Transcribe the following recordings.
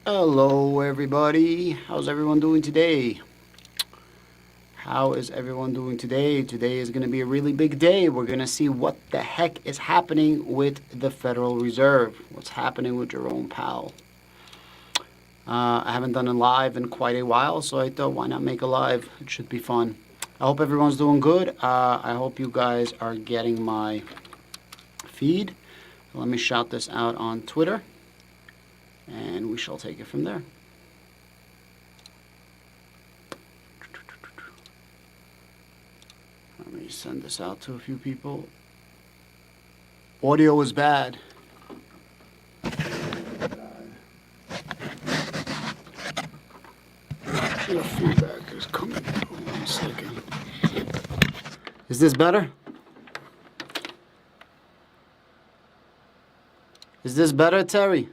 Hello everybody, how's everyone doing today? How is everyone doing today? Today is going to be a really big day. We're going to see what the heck is happening with the Federal Reserve. What's happening with Jerome Powell. I haven't done a live in quite a while, so I thought why not make a live? It should be fun. I hope everyone's doing good. I hope you guys are getting my feed. Let me shout this out on Twitter, and we shall take it from there. Let me send this out to a few people. Audio is bad. Your feedback is coming. Hold on a second. Is this better? Is this better, Terry?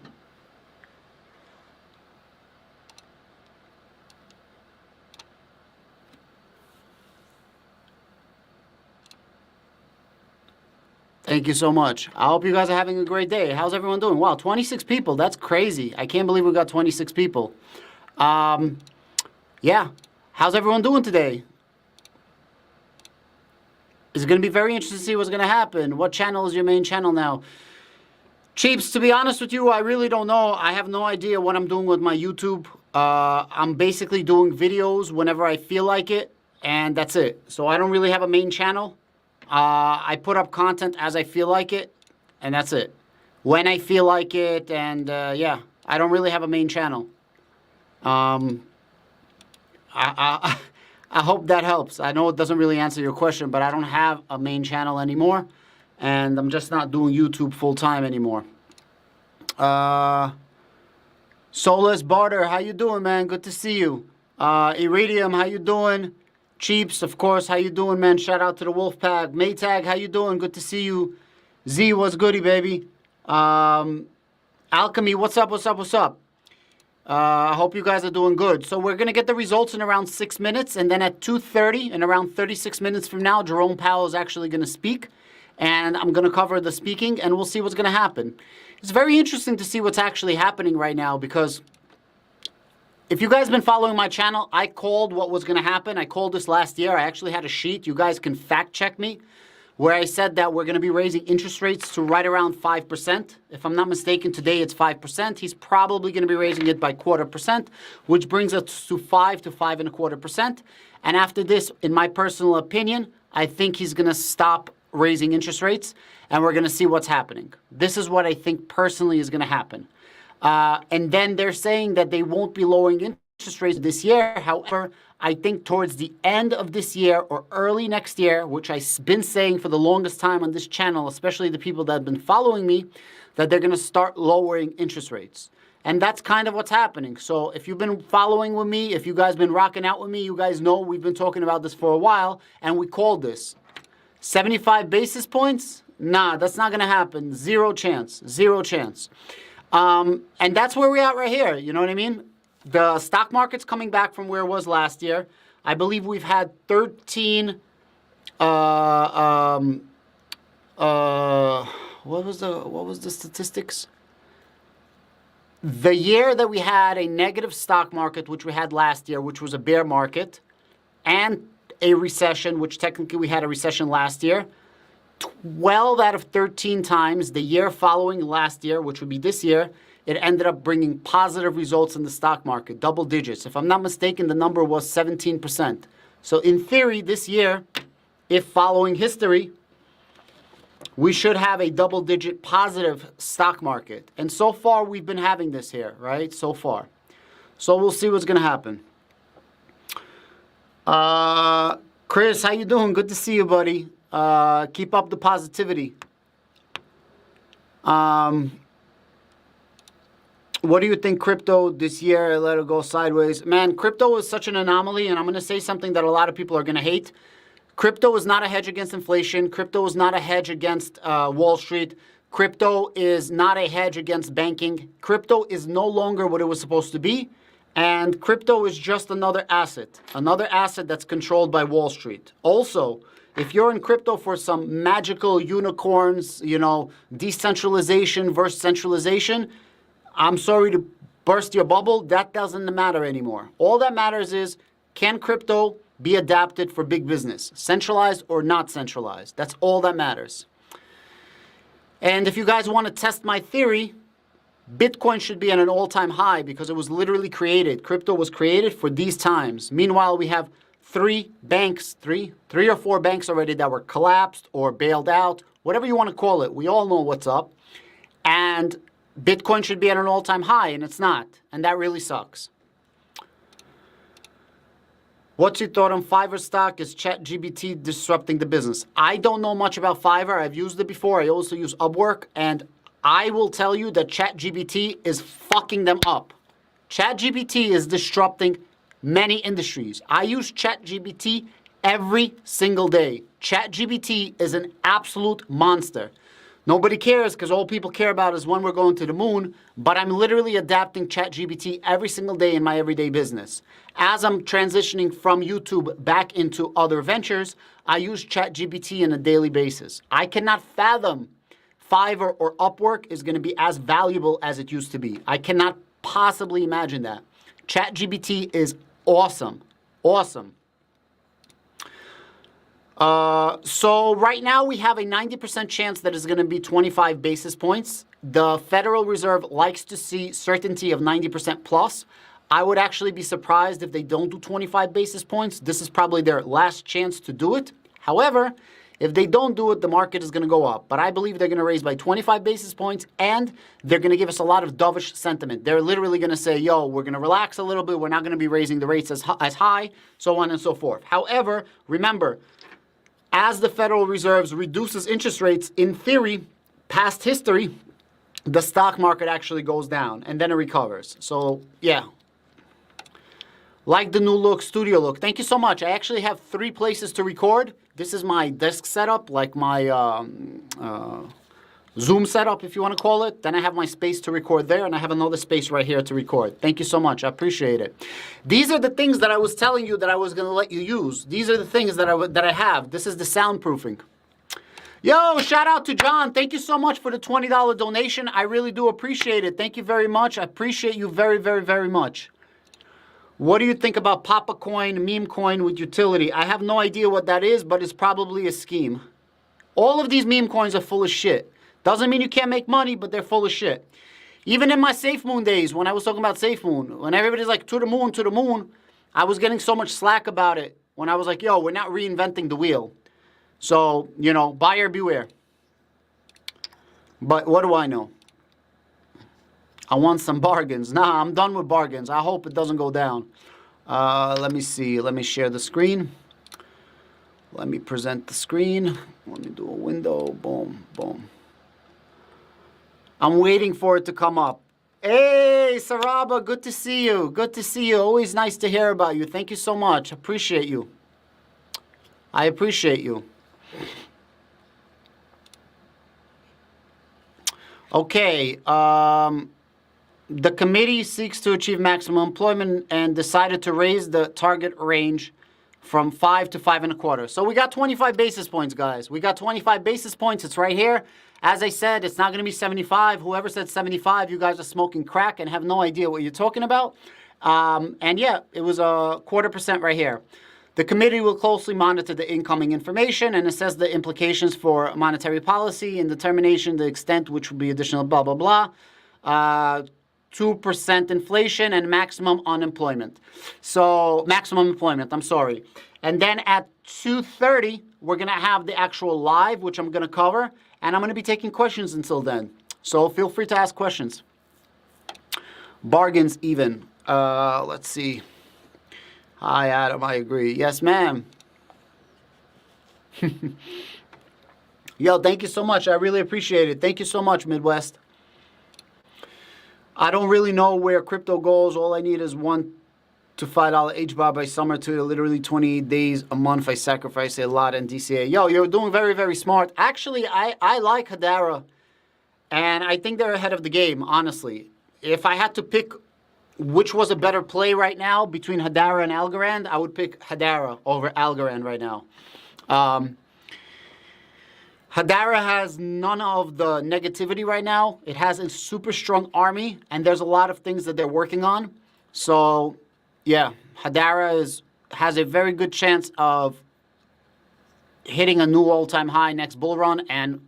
Thank you so much. I hope you guys are having a great day. How's everyone doing? Wow, 26 people. That's crazy. I can't believe we got 26 people. Yeah. How's everyone doing today? It's going to be very interesting to see what's going to happen. What channel is your main channel now? Cheaps, to be honest with you, I really don't know. I have no idea what I'm doing with my YouTube. I'm basically doing videos whenever I feel like it, and that's it. So I don't really have a main channel. I put up content as I feel like it, and that's it. When I feel like it, and yeah, I don't really have a main channel. I hope that helps. I know it doesn't really answer your question, but I don't have a main channel anymore, and I'm just not doing YouTube full time anymore. Soulless Barter, how you doing, man? Good to see you. Iridium, how you doing? Cheaps, of course, how you doing, man? Shout out to the Wolfpack. Maytag, how you doing? Good to see you. Z, what's goody, baby? Alchemy, what's up, what's up, what's up? I hope you guys are doing good. So we're going to get the results in around 6 minutes, and then at 2:30, in around 36 minutes from now, Jerome Powell is actually going to speak, and I'm going to cover the speaking, and we'll see what's going to happen. It's very interesting to see what's actually happening right now, because if you guys have been following my channel, I called what was going to happen. I called this last year. I actually had a sheet. You guys can fact check me, where I said that we're going to be raising interest rates to right around 5%. If I'm not mistaken, today it's 5%. He's probably going to be raising it by 0.25%, which brings us to 5 to 5.25%. And after this, in my personal opinion, I think he's going to stop raising interest rates, and we're going to see what's happening. This is what I think personally is going to happen. And then they're saying that they won't be lowering interest rates this year. However, I think towards the end of this year or early next year, which I've been saying for the longest time on this channel, especially the people that have been following me, that they're going to start lowering interest rates. And that's kind of what's happening. So if you've been following with me, if you guys been rocking out with me, you guys know we've been talking about this for a while, and we called this. 75 basis points? Nah, that's not going to happen. Zero chance. Zero chance. And that's where we're at right here. You know what I mean? The stock market's coming back from where it was last year. I believe we've had 13, what was the statistics? The year that we had a negative stock market, which we had last year, which was a bear market, and a recession, which technically we had a recession last year, 12 out of 13 times the year following last year, which would be this year, it ended up bringing positive results in the stock market, double digits. If I'm not mistaken, the number was 17%. So in theory, this year, if following history, we should have a double-digit positive stock market. And so far, we've been having this here, right? So far. So we'll see what's going to happen. Chris, how you doing? Good to see you, buddy. Keep up the positivity. What do you think crypto this year? Let it go sideways. Man, crypto is such an anomaly, and I'm going to say something that a lot of people are going to hate. Crypto is not a hedge against inflation. Crypto is not a hedge against Wall Street. Crypto is not a hedge against banking. Crypto is no longer what it was supposed to be. And crypto is just another asset that's controlled by Wall Street. Also, if you're in crypto for some magical unicorns, you know, decentralization versus centralization, I'm sorry to burst your bubble, that doesn't matter anymore. All that matters is, can crypto be adapted for big business? Centralized or not centralized? That's all that matters. And if you guys want to test my theory, Bitcoin should be at an all-time high because it was literally created. Crypto was created for these times. Meanwhile, we have three or four banks already that were collapsed or bailed out, whatever you want to call it. We all know what's up. And Bitcoin should be at an all-time high, and it's not. And that really sucks. What's your thought on Fiverr stock? Is ChatGPT disrupting the business? I don't know much about Fiverr. I've used it before. I also use Upwork, and I will tell you that ChatGPT is fucking them up. ChatGPT is disrupting many industries. I use ChatGPT every single day. ChatGPT is an absolute monster. Nobody cares because all people care about is when we're going to the moon, but I'm literally adapting ChatGPT every single day in my everyday business. As I'm transitioning from YouTube back into other ventures, I use ChatGPT on a daily basis. I cannot fathom Fiverr or Upwork is going to be as valuable as it used to be. I cannot possibly imagine that. ChatGPT is awesome. Awesome. So right now we have a 90% chance that it's going to be 25 basis points. The Federal Reserve likes to see certainty of 90% plus. I would actually be surprised if they don't do 25 basis points. This is probably their last chance to do it. However, if they don't do it, the market is going to go up. But I believe they're going to raise by 25 basis points, and they're going to give us a lot of dovish sentiment. They're literally going to say, yo, we're going to relax a little bit. We're not going to be raising the rates as high, so on and so forth. However, remember, as the Federal Reserve reduces interest rates, in theory, past history, the stock market actually goes down, and then it recovers. So, yeah. Like the new look, studio look. Thank you so much. I actually have 3 places to record. This is my desk setup, like my Zoom setup, if you want to call it. Then I have my space to record there, and I have another space right here to record. Thank you so much. I appreciate it. These are the things that I was telling you that I was going to let you use. These are the things that I have. This is the soundproofing. Yo, shout out to John. Thank you so much for the $20 donation. I really do appreciate it. Thank you very much. I appreciate you very, very, very much. What do you think about Papa Coin, meme coin with utility? I have no idea what that is, but it's probably a scheme. All of these meme coins are full of shit. Doesn't mean you can't make money, but they're full of shit. Even in my Safe Moon days, when I was talking about Safe Moon, when everybody's like, to the moon, I was getting so much slack about it. When I was like, yo, we're not reinventing the wheel. So, you know, buyer beware. But what do I know? I want some bargains. Nah, I'm done with bargains. I hope it doesn't go down. Let me see. Let me share the screen. Let me present the screen. Let me do a window. Boom, boom. I'm waiting for it to come up. Hey, Saraba, good to see you. Good to see you. Always nice to hear about you. Thank you so much. Appreciate you. I appreciate you. Okay. The committee seeks to achieve maximum employment and decided to raise the target range from 5 to 5.25. So we got 25 basis points, guys. We got 25 basis points. It's right here. As I said, it's not going to be 75. Whoever said 75, you guys are smoking crack and have no idea what you're talking about. And yeah, it was a 0.25% right here. The committee will closely monitor the incoming information and assess the implications for monetary policy and determination the extent which will be additional blah, blah, blah. 2% inflation and maximum unemployment. So, maximum employment, I'm sorry. And then at 2:30, we're going to have the actual live, which I'm going to cover. And I'm going to be taking questions until then. So, feel free to ask questions. Bargains even. Let's see. Hi, Adam, I agree. Yes, ma'am. Yo, thank you so much. I really appreciate it. Thank you so much, Midwest. I don't really know where crypto goes. All I need is $1 to $5 H-bar by summer to literally 28 days a month. I sacrifice a lot in DCA. Yo, you're doing very, very smart. Actually, I like Hedera, and I think they're ahead of the game, honestly. If I had to pick which was a better play right now between Hedera and Algorand, I would pick Hedera over Algorand right now. Hadara has none of the negativity right now. It has a super strong army, and there's a lot of things that they're working on. So, yeah, has a very good chance of hitting a new all-time high next bull run, and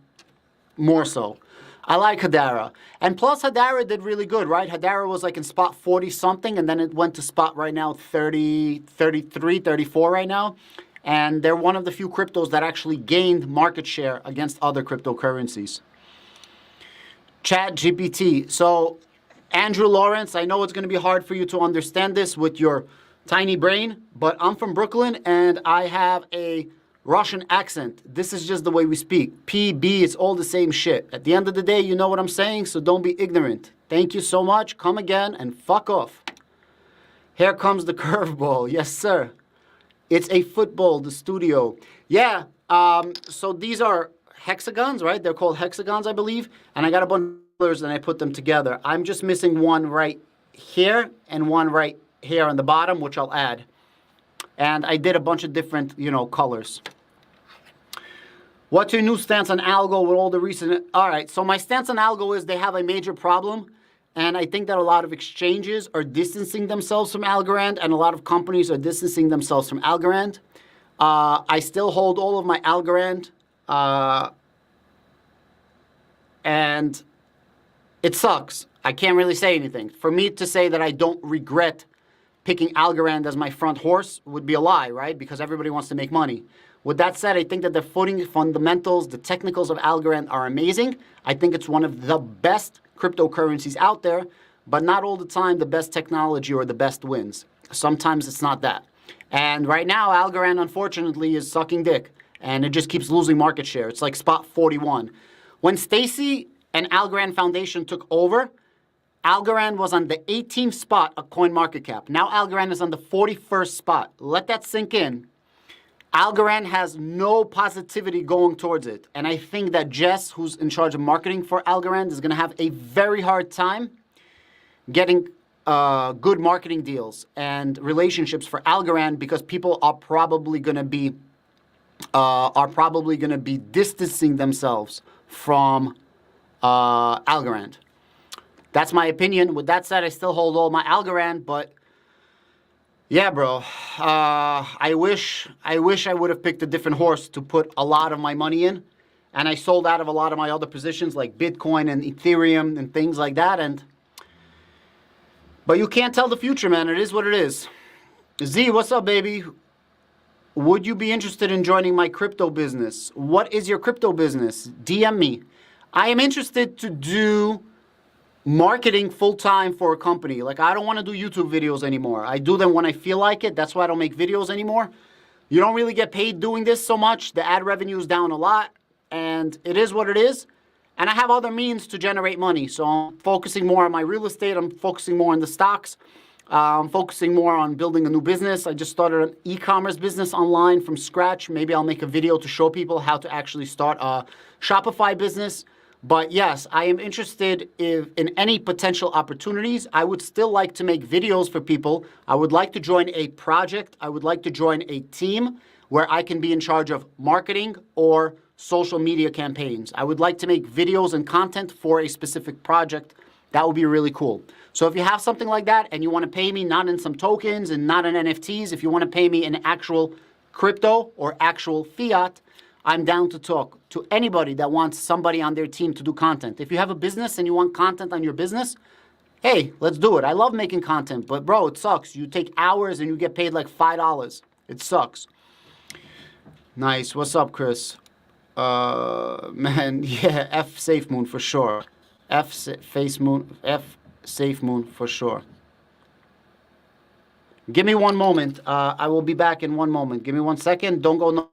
more so. I like Hadara. And plus, Hadara did really good, right? Hadara was like in spot 40 something, and then it went to spot right now 30, 33, 34 right now. And they're one of the few cryptos that actually gained market share against other cryptocurrencies. Chat GPT. So, Andrew Lawrence, I know it's going to be hard for you to understand this with your tiny brain, but I'm from Brooklyn and I have a Russian accent. This is just the way we speak. PB, it's all the same shit. At the end of the day, you know what I'm saying, so don't be ignorant. Thank you so much. Come again and fuck off. Here comes the curveball. Yes, sir. It's a football, the studio. Yeah, so these are hexagons, right? They're called hexagons, I believe. And I got a bunch of colors and I put them together. I'm just missing one right here and one right here on the bottom, which I'll add. And I did a bunch of different, colors. What's your new stance on algo with all the recent... All right, so my stance on algo is they have a major problem. And I think that a lot of exchanges are distancing themselves from Algorand, and a lot of companies are distancing themselves from Algorand. I still hold all of my Algorand, and it sucks. I can't really say anything. For me to say that I don't regret picking Algorand as my front horse would be a lie, right? Because everybody wants to make money. With that said, I think that the footing fundamentals, the technicals of Algorand are amazing. I think it's one of the best cryptocurrencies out there, but not all the time the best technology or the best wins. Sometimes it's not that. And right now, Algorand, unfortunately, is sucking dick, and it just keeps losing market share. It's like spot 41. When Stacy and Algorand Foundation took over, Algorand was on the 18th spot of CoinMarketCap. Now Algorand is on the 41st spot. Let that sink in. Algorand has no positivity going towards it. And I think that Jess, who's in charge of marketing for Algorand, is going to have a very hard time getting good marketing deals and relationships for Algorand, because people are probably going to be distancing themselves from Algorand. That's my opinion. With that said, I still hold all my Algorand, but yeah, bro. I wish I would have picked a different horse to put a lot of my money in, and I sold out of a lot of my other positions like Bitcoin and Ethereum and things like that. But you can't tell the future, man. It is what it is. Z, what's up, baby? Would you be interested in joining my crypto business? What is your crypto business? DM me. I am interested to do marketing full-time for a company. Like, I don't want to do YouTube videos anymore. I do them when I feel like it. That's why I don't make videos anymore. You don't really get paid doing this so much. The ad revenue is down a lot, and it is what it is. And I have other means to generate money. So I'm focusing more on my real estate. I'm focusing more on the stocks. I'm focusing more on building a new business. I just started an e-commerce business online from scratch. Maybe I'll make a video to show people how to actually start a Shopify business. But yes, I am interested in any potential opportunities. I would still like to make videos for people. I would like to join a project. I would like to join a team where I can be in charge of marketing or social media campaigns. I would like to make videos and content for a specific project. That would be really cool. So if you have something like that and you want to pay me not in some tokens and not in NFTs, if you want to pay me in actual crypto or actual fiat, I'm down to talk to anybody that wants somebody on their team to do content. If you have a business and you want content on your business, hey, let's do it. I love making content, but bro, it sucks. You take hours and you get paid like $5. It sucks. Nice. What's up, Chris? Man, yeah, F Safe Moon for sure. F Safe Moon for sure. Give me one moment. I will be back in one moment. Give me 1 second. Don't go no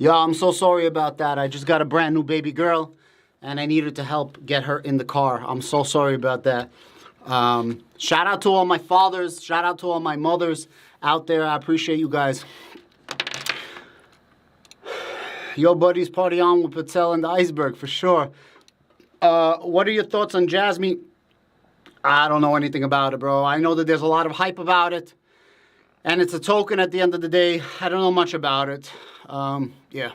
Yeah, I'm so sorry about that. I just got a brand new baby girl, and I needed to help get her in the car. I'm so sorry about that. Shout out to all my fathers. Shout out to all my mothers out there. I appreciate you guys. Yo, buddies, party on with Patel and the Iceberg, for sure. What are your thoughts on Jasmine? I don't know anything about it, bro. I know that there's a lot of hype about it. And it's a token at the end of the day. I don't know much about it. Yeah.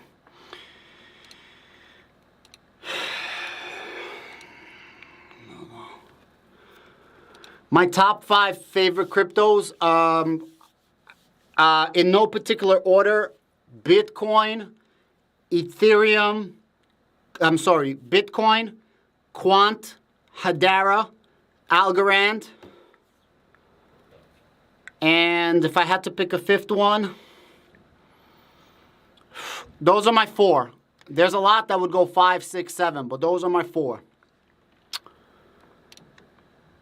My top 5 favorite cryptos, in no particular order: Bitcoin, Ethereum, Bitcoin, Quant, Hedera, Algorand, and if I had to pick a 5th one, those are my 4. There's a lot that would go 5, 6, 7, but those are my 4.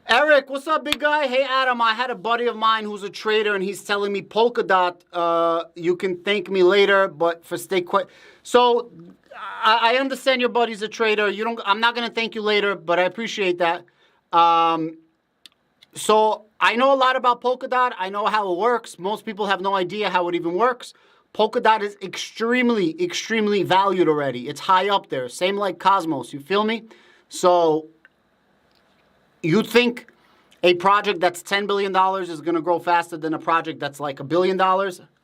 Eric, what's up, big guy? Hey, Adam, I had a buddy of mine who's a trader, and he's telling me Polkadot, you can thank me later, but for stay quiet. So I understand your buddy's a trader. I'm not going to thank you later, but I appreciate that. So I know a lot about Polkadot. I know how it works. Most people have no idea how it even works. Polkadot is extremely, extremely valued already. It's high up there. Same like Cosmos. You feel me? So you think a project that's $10 billion is going to grow faster than a project that's like $1 billion?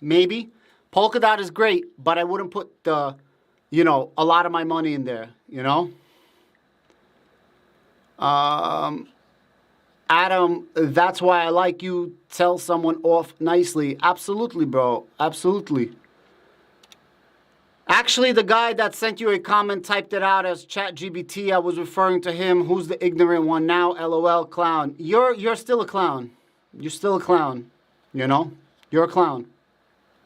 Maybe. Polkadot is great, but I wouldn't put a lot of my money in there, Adam, that's why I like you. Tell someone off nicely. Absolutely, bro. Absolutely. Actually, the guy that sent you a comment typed it out as ChatGPT. I was referring to him. Who's the ignorant one now? LOL, clown. You're still a clown. You're still a clown. You're a clown.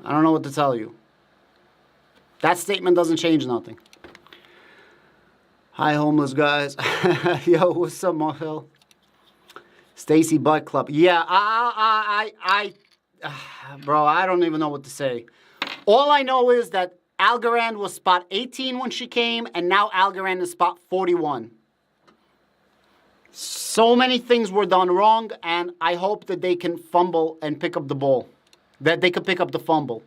I don't know what to tell you. That statement doesn't change nothing. Hi, homeless guys. Yo, what's up, Mohel? Stacy Butt Club. Yeah, bro, I don't even know what to say. All I know is that Algorand was spot 18 when she came, and now Algorand is spot 41. So many things were done wrong, and I hope that they can fumble and pick up the ball. That they could pick up the fumble.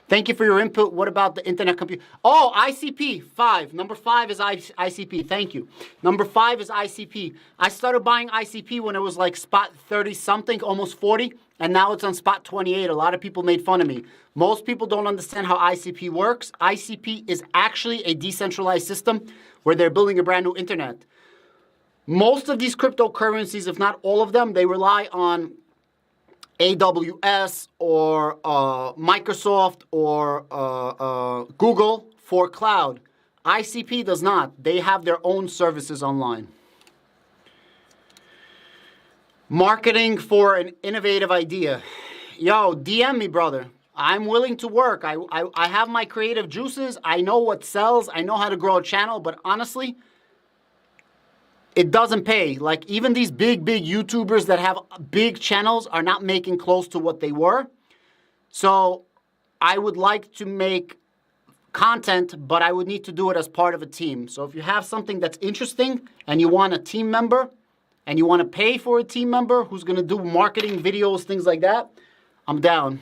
Thank you for your input. What about the internet computer? Oh, ICP, 5. Number 5 is ICP. Thank you. Number 5 is ICP. I started buying ICP when it was like spot 30-something, almost 40, and now it's on spot 28. A lot of people made fun of me. Most people don't understand how ICP works. ICP is actually a decentralized system where they're building a brand new internet. Most of these cryptocurrencies, if not all of them, they rely on AWS or Microsoft or Google for cloud. ICP does not. They have their own services online. Marketing for an innovative idea. Yo, DM me, brother. I'm willing to work. I have my creative juices. I know what sells. I know how to grow a channel. But honestly, it doesn't pay. Like, even these big YouTubers that have big channels are not making close to what they were. So I would like to make content, but I would need to do it as part of a team. So if you have something that's interesting and you want a team member and you want to pay for a team member who's going to do marketing videos, things like that, I'm down.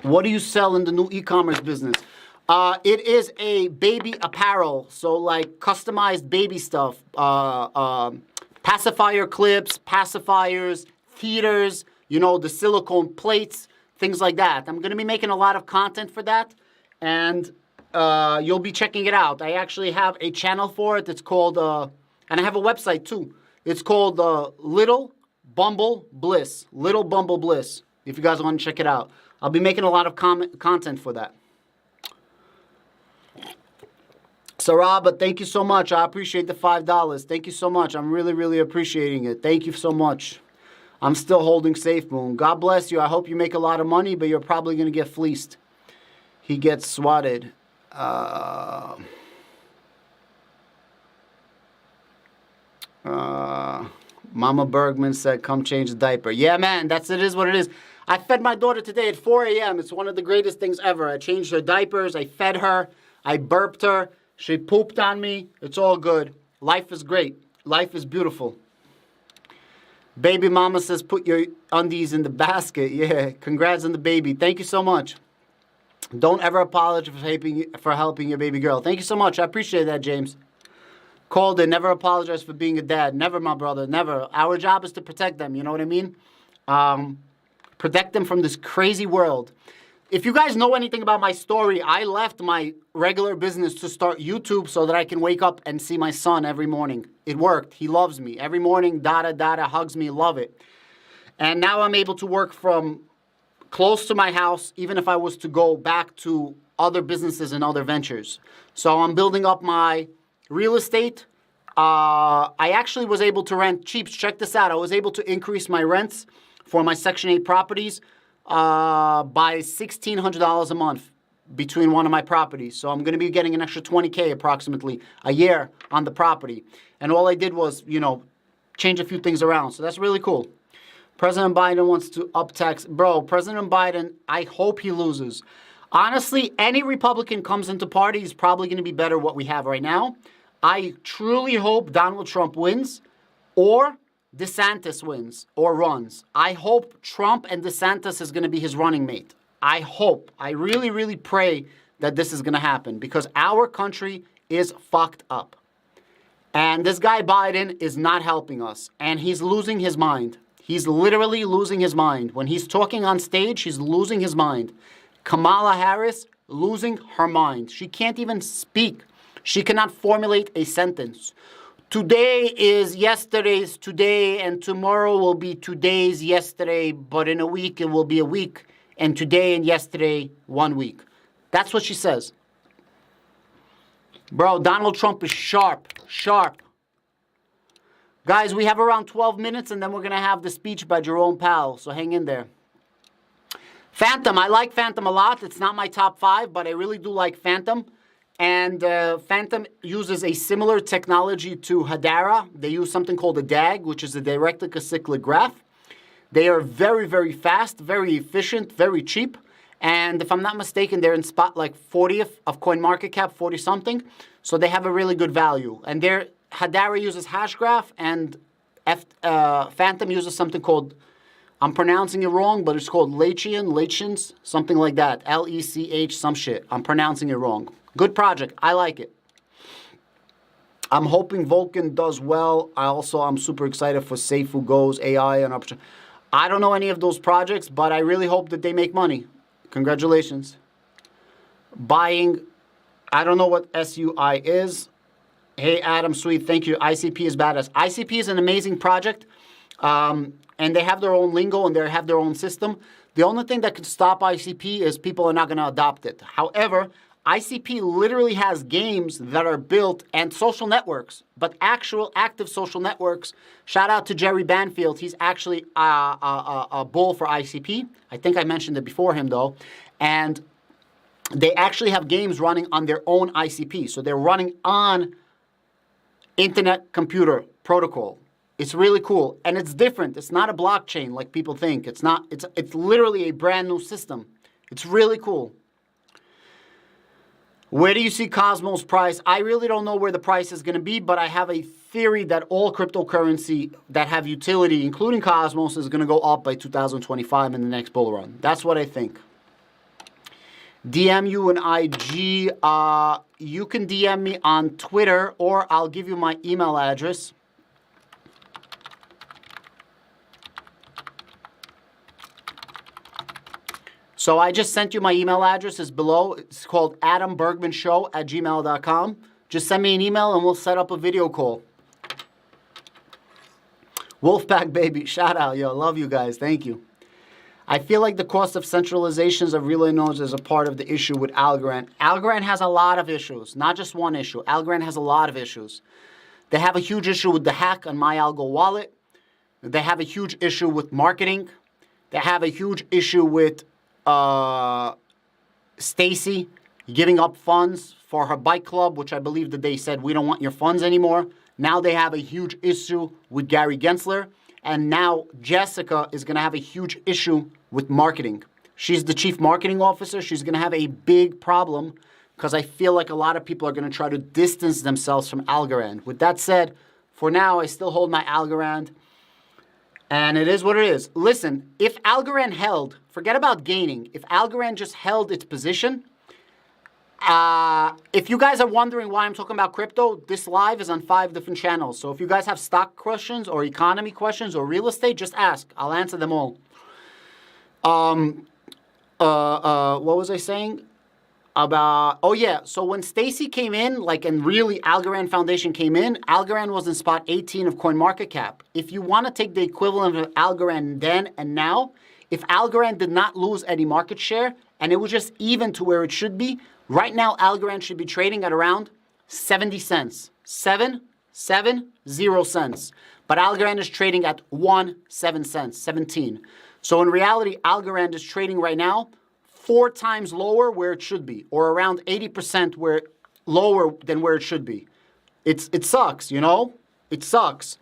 What do you sell in the new e-commerce business? It is a baby apparel, so like customized baby stuff, pacifier clips, pacifiers, heaters, the silicone plates, things like that. I'm going to be making a lot of content for that, and you'll be checking it out. I actually have a channel for it. It's called, and I have a website too. It's called Little Bumble Bliss. Little Bumble Bliss, if you guys want to check it out. I'll be making a lot of content for that. Saraba, thank you so much. I appreciate the $5. Thank you so much. I'm really, really appreciating it. Thank you so much. I'm still holding Safe Moon. God bless you. I hope you make a lot of money, but you're probably going to get fleeced. He gets swatted. Mama Bergman said, come change the diaper. Yeah, man, it is what it is. I fed my daughter today at 4 a.m. It's one of the greatest things ever. I changed her diapers. I fed her. I burped her. She pooped on me. It's all good. Life is great. Life is beautiful. Baby mama says put your undies in the basket. Yeah, congrats on the baby. Thank you so much. Don't ever apologize for helping your baby girl. Thank you so much. I appreciate that, James. Called it. Never apologize for being a dad. Never, my brother. Never. Our job is to protect them. You know what I mean? Protect them from this crazy world. If you guys know anything about my story, I left my regular business to start YouTube so that I can wake up and see my son every morning. It worked. He loves me. Every morning, Dada hugs me. Love it. And now I'm able to work from close to my house, even if I was to go back to other businesses and other ventures. So I'm building up my real estate. I actually was able to rent, Cheaps, check this out. I was able to increase my rents for my Section 8 properties by $1,600 a month between one of my properties. So I'm going to be getting an extra $20K approximately a year on the property. And all I did was, change a few things around. So that's really cool. President Biden wants to up tax. Bro, President Biden, I hope he loses. Honestly, any Republican comes into party is probably going to be better what we have right now. I truly hope Donald Trump wins or DeSantis wins or runs. I hope Trump and DeSantis is going to be his running mate. I hope. I really, really pray that this is going to happen because our country is fucked up. And this guy Biden is not helping us. And he's losing his mind. He's literally losing his mind. When he's talking on stage, he's losing his mind. Kamala Harris, losing her mind. She can't even speak. She cannot formulate a sentence. Today is yesterday's today, and tomorrow will be today's yesterday, but in a week it will be a week, and today and yesterday, 1 week. That's what she says. Bro, Donald Trump is sharp. Guys, we have around 12 minutes, and then we're going to have the speech by Jerome Powell, so hang in there. Phantom, I like Phantom a lot. It's not my top 5, but I really do like Phantom. And Phantom uses a similar technology to Hadara. They use something called a DAG, which is a directly acyclic graph. They are very, very fast, very efficient, very cheap. And if I'm not mistaken, they're in spot like 40th of CoinMarketCap, 40-something. So they have a really good value. And Hadara uses Hashgraph, and Phantom uses something called, I'm pronouncing it wrong, but it's called Lechins, something like that. L-E-C-H, some shit. I'm pronouncing it wrong. Good project. I like it. I'm hoping Vulcan does well. I'm super excited for Seifu Go's AI and opportunity. I don't know any of those projects, but I really hope that they make money. Congratulations. Buying, I don't know what SUI is. Hey, Adam Sweet, thank you. ICP is badass. ICP is an amazing project, and they have their own lingo and they have their own system. The only thing that could stop ICP is people are not going to adopt it. However, ICP literally has games that are built and social networks, but actual active social networks. Shout out to Jerry Banfield. He's actually a bull for ICP. I think I mentioned it before him, though. And they actually have games running on their own ICP. So they're running on Internet Computer Protocol. It's really cool. And it's different. It's not a blockchain like people think. It's not. It's literally a brand new system. It's really cool. Where do you see Cosmos price? I really don't know where the price is going to be, but I have a theory that all cryptocurrency that have utility, including Cosmos, is going to go up by 2025 in the next bull run. That's what I think. DM you and IG. You can DM me on Twitter, or I'll give you my email address. So I just sent you my email address. It's below. It's called adambergmanshow@gmail.com. Just send me an email and we'll set up a video call. Wolfpack baby, shout out. Yo, love you guys. Thank you. I feel like the cost of centralizations of relay nodes is a part of the issue with Algorand. Algorand has a lot of issues, not just one issue. Algorand has a lot of issues. They have a huge issue with the hack on MyAlgo wallet. They have a huge issue with marketing. They have a huge issue with Stacy giving up funds for her bike club, which I believe that they said, we don't want your funds anymore. Now they have a huge issue with Gary Gensler. and now Jessica is going to have a huge issue with marketing. She's the chief marketing officer. She's going to have a big problem because I feel like a lot of people are going to try to distance themselves from Algorand. With that said, for now, I still hold my Algorand, and it is what it is. Listen, if Algorand held, forget about gaining, if Algorand just held its position, if you guys are wondering why I'm talking about crypto, this live is on 5 different channels. So if you guys have stock questions or economy questions or real estate, just ask. I'll answer them all. What was I saying? About, oh yeah, so when Stacy came in, and really Algorand Foundation came in, Algorand was in spot 18 of CoinMarketCap. If you want to take the equivalent of Algorand then and now, if Algorand did not lose any market share and it was just even to where it should be, right now Algorand should be trading at around 70 cents. 7 0 cents. But Algorand is trading at 7 cents, 17. So in reality, Algorand is trading right now 4 times lower where it should be, or around 80% lower than where it should be. It sucks, you know? It sucks.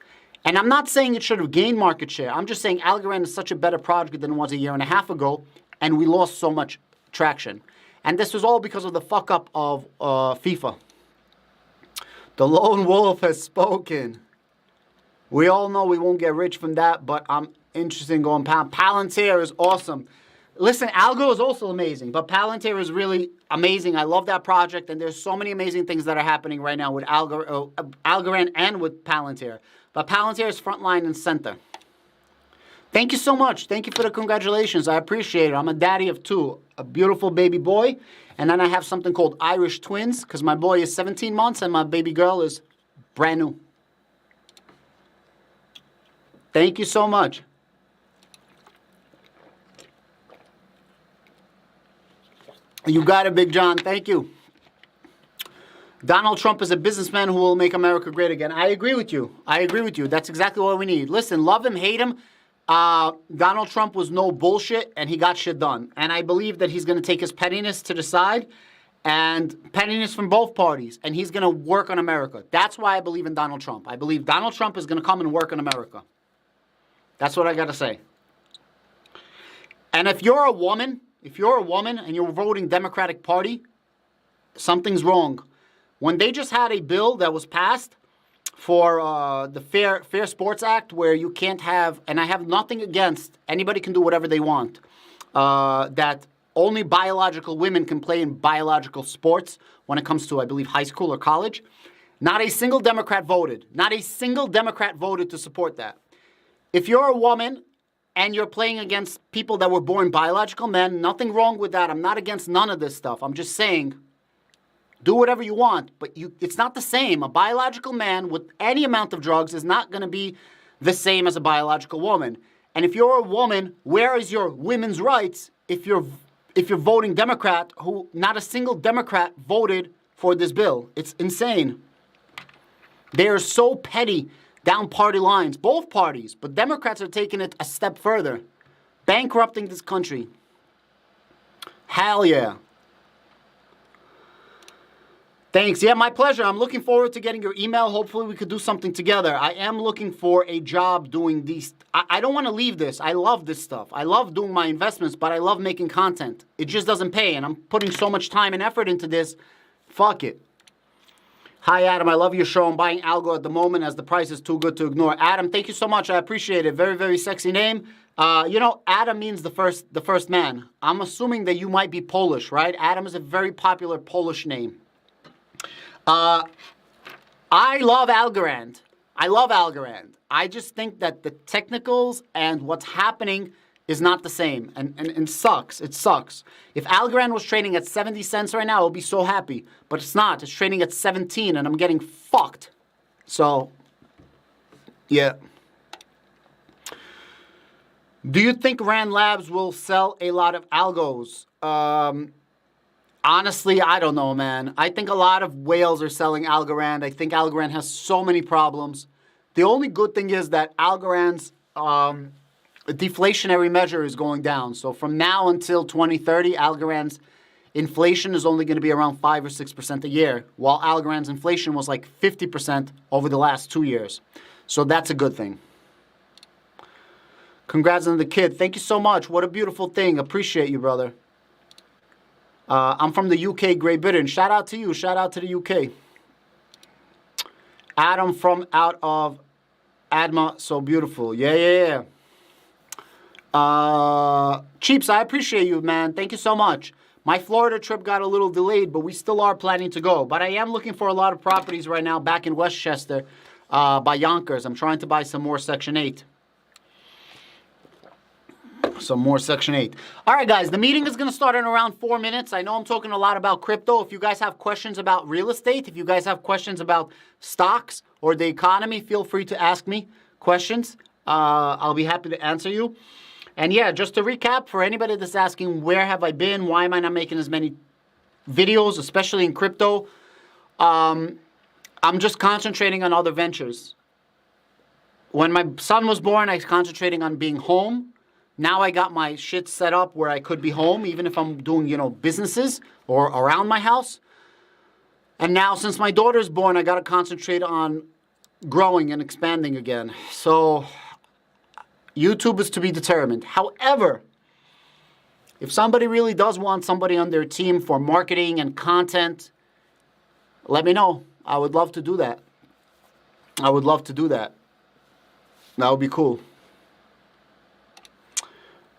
And I'm not saying it should have gained market share. I'm just saying Algorand is such a better project than it was a year and a half ago, and we lost so much traction. And this was all because of the fuck up of FIFA. The lone wolf has spoken. We all know we won't get rich from that, but I'm interested in going Palantir is awesome. Listen, Algo is also amazing, but Palantir is really amazing. I love that project, and there's so many amazing things that are happening right now with Algorand and with Palantir. But Palantir is frontline and center. Thank you so much. Thank you for the congratulations. I appreciate it. I'm a daddy of 2, a beautiful baby boy, and then I have something called Irish twins because my boy is 17 months and my baby girl is brand new. Thank you so much. You got it, Big John. Thank you. Donald Trump is a businessman who will make America great again. I agree with you. I agree with you. That's exactly what we need. Listen, love him, hate him. Donald Trump was no bullshit, and he got shit done. And I believe that he's going to take his pettiness to the side, and pettiness from both parties, and he's going to work on America. That's why I believe in Donald Trump. I believe Donald Trump is going to come and work on America. That's what I got to say. And if you're a woman and you're voting Democratic Party, something's wrong. When they just had a bill that was passed for the Fair Sports Act where you can't have, and I have nothing against, anybody can do whatever they want, that only biological women can play in biological sports when it comes to, I believe, high school or college. Not a single Democrat voted. Not a single Democrat voted to support that. If you're a woman and you're playing against people that were born biological men, nothing wrong with that. I'm not against none of this stuff. I'm just saying, do whatever you want, but it's not the same. A biological man with any amount of drugs is not going to be the same as a biological woman. And if you're a woman, where is your women's rights if you're voting Democrat, who not a single Democrat voted for this bill? It's insane. They are so petty down party lines, both parties, but Democrats are taking it a step further, bankrupting this country. Hell yeah. Thanks. Yeah, my pleasure. I'm looking forward to getting your email. Hopefully we could do something together. I am looking for a job doing these. I don't want to leave this. I love this stuff. I love doing my investments, but I love making content. It just doesn't pay, and I'm putting so much time and effort into this. Fuck it. Hi, Adam. I love your show. I'm buying Algo at the moment as the price is too good to ignore. Adam, thank you so much. I appreciate it. Very, very sexy name. Adam means the first man. I'm assuming that you might be Polish, right? Adam is a very popular Polish name. I love Algorand. I just think that the technicals and what's happening is not the same, and sucks. It sucks. If Algorand was trading at 70 cents right now, I'll be so happy. But it's not. It's trading at 17, and I'm getting fucked. So, yeah. Do you think Rand Labs will sell a lot of algos? Honestly, I don't know, man. I think a lot of whales are selling Algorand. I think Algorand has so many problems. The only good thing is that Algorand's deflationary measure is going down. So from now until 2030, Algorand's inflation is only going to be around 5 or 6% a year, while Algorand's inflation was like 50% over the last 2 years. So that's a good thing. Congrats on the kid. Thank you so much. What a beautiful thing. Appreciate you, brother. I'm from the UK, Great Britain. Shout out to you. Shout out to the UK. Adam from out of Adma. So beautiful. Yeah. Cheeps, I appreciate you, man. Thank you so much. My Florida trip got a little delayed, but we still are planning to go. But I am looking for a lot of properties right now back in Westchester by Yonkers. I'm trying to buy some more Section 8. Some more Section 8. All right, guys, the meeting is going to start in around 4 minutes. I know I'm talking a lot about crypto. If you guys have questions about real estate, if you guys have questions about stocks or the economy, feel free to ask me questions. I'll be happy to answer you. And yeah, just to recap, for anybody that's asking, where have I been? Why am I not making as many videos, especially in crypto? I'm just concentrating on other ventures. When my son was born, I was concentrating on being home. Now I got my shit set up where I could be home, even if I'm doing, businesses or around my house. And now, since my daughter's born, I got to concentrate on growing and expanding again. So YouTube is to be determined. However, if somebody really does want somebody on their team for marketing and content, let me know. I would love to do that. That would be cool.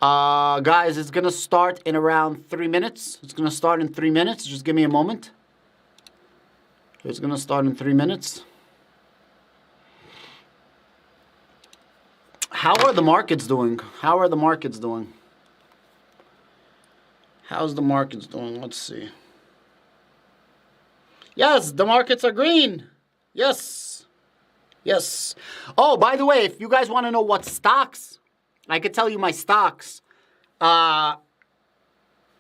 Guys, it's going to start in around 3 minutes. It's going to start in 3 minutes. Just give me a moment. It's going to start in 3 minutes. How are the markets doing? How's the markets doing? Let's see. Yes, the markets are green. Yes. Oh, by the way, if you guys want to know what stocks, I could tell you my stocks. In